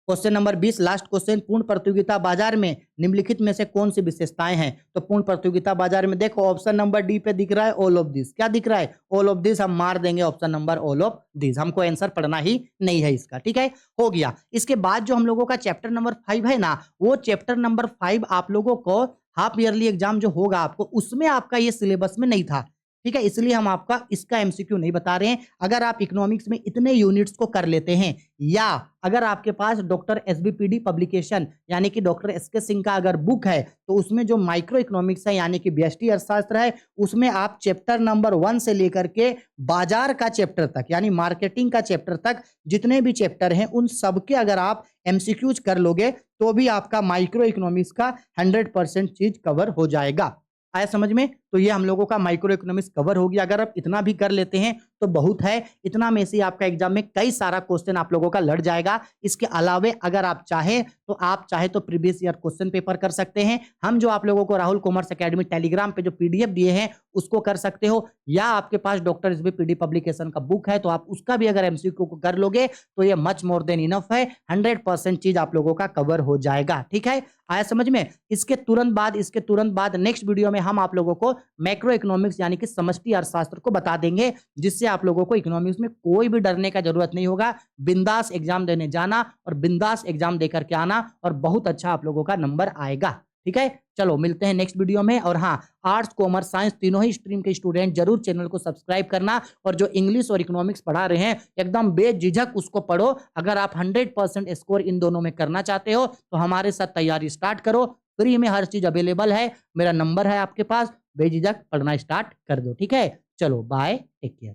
क्वेश्चन नंबर 20, लास्ट क्वेश्चन, पूर्ण प्रतियोगिता बाजार में निम्नलिखित में से कौन सी विशेषताएं हैं। तो पूर्ण प्रतियोगिता बाजार में देखो ऑप्शन नंबर डी पे दिख रहा है ऑल ऑफ दिस, क्या दिख रहा है, ऑल ऑफ दिस, हम मार देंगे option number all of this, हमको आंसर पढ़ना ही नहीं है इसका, ठीक है, हो गया। इसके बाद जो हम लोगों का चैप्टर नंबर 5 है ना, वो चैप्टर नंबर 5 आप लोगों को हाफ ईयरली एग्जाम जो होगा आपको, उसमें आपका ये सिलेबस में नहीं था, ठीक है, इसलिए हम आपका इसका एमसीक्यू नहीं बता रहे हैं। अगर आप इकोनॉमिक्स में इतने यूनिट्स को कर लेते हैं, या अगर आपके पास डॉक्टर एसबीपीडी पब्लिकेशन यानी कि डॉक्टर एसके सिंह का अगर बुक है, तो उसमें जो माइक्रो इकोनॉमिक्स है यानी कि व्यष्टि अर्थशास्त्र है, उसमें आप चैप्टर नंबर 1 से लेकर के बाजार का चैप्टर तक यानी मार्केटिंग का चैप्टर तक जितने भी चैप्टर हैं उन सबके अगर आप एमसीक्यूज कर लोगे तो भी आपका माइक्रो इकोनॉमिक्स का 100% चीज कवर हो जाएगा। आया समझ में? तो ये हम लोगों का माइक्रो इकोनॉमिक्स कवर हो गया। अगर आप इतना भी कर लेते हैं तो बहुत है। इतना में से आपका एग्जाम में कई सारा क्वेश्चन आप लोगों का लड़ जाएगा। इसके अलावे अगर आप चाहे तो प्रीवियस ईयर क्वेश्चन पेपर कर सकते हैं। हम जो आप लोगों को राहुल कॉमर्स एकेडमी टेलीग्राम पे जो पीडीएफ दिए हैं उसको कर सकते हो, या आपके पास डॉक्टर एसबीपीडी पब्लिकेशन का बुक है तो आप उसका भी अगर एमसीक्यू को कर लोगे तो ये मच मोर देन इनफ है। 100% चीज आप लोगों का कवर हो जाएगा। ठीक है, आया समझ में? इसके तुरंत बाद नेक्स्ट वीडियो में हम आप लोगों को मैक्रो इकोनॉमिक्स यानी कि समष्टि अर्थशास्त्र को बता देंगे, जिससे आप लोगों को इकोनॉमिक्स में कोई भी डरने का जरूरत नहीं होगा। बिंदास एग्जाम देने जाना और बिंदास एग्जाम देकर के आना और बहुत अच्छा आप लोगों का नंबर आएगा। ठीक है, चलो मिलते हैं नेक्स्ट वीडियो में। और हाँ, आर्ट्स कॉमर्स साइंस तीनों ही स्ट्रीम के स्टूडेंट जरूर चैनल को सब्सक्राइब करना, और जो इंग्लिश और इकोनॉमिक्स पढ़ा रहे हैं एकदम बेझिझक उसको पढ़ो। अगर आप 100% स्कोर इन दोनों में करना चाहते हो तो हमारे साथ तैयारी स्टार्ट करो। फ्री में हर चीज अवेलेबल है, मेरा नंबर है आपके पास, बेझिझक पढ़ना स्टार्ट कर दो। ठीक है, चलो बाय, टेक केयर।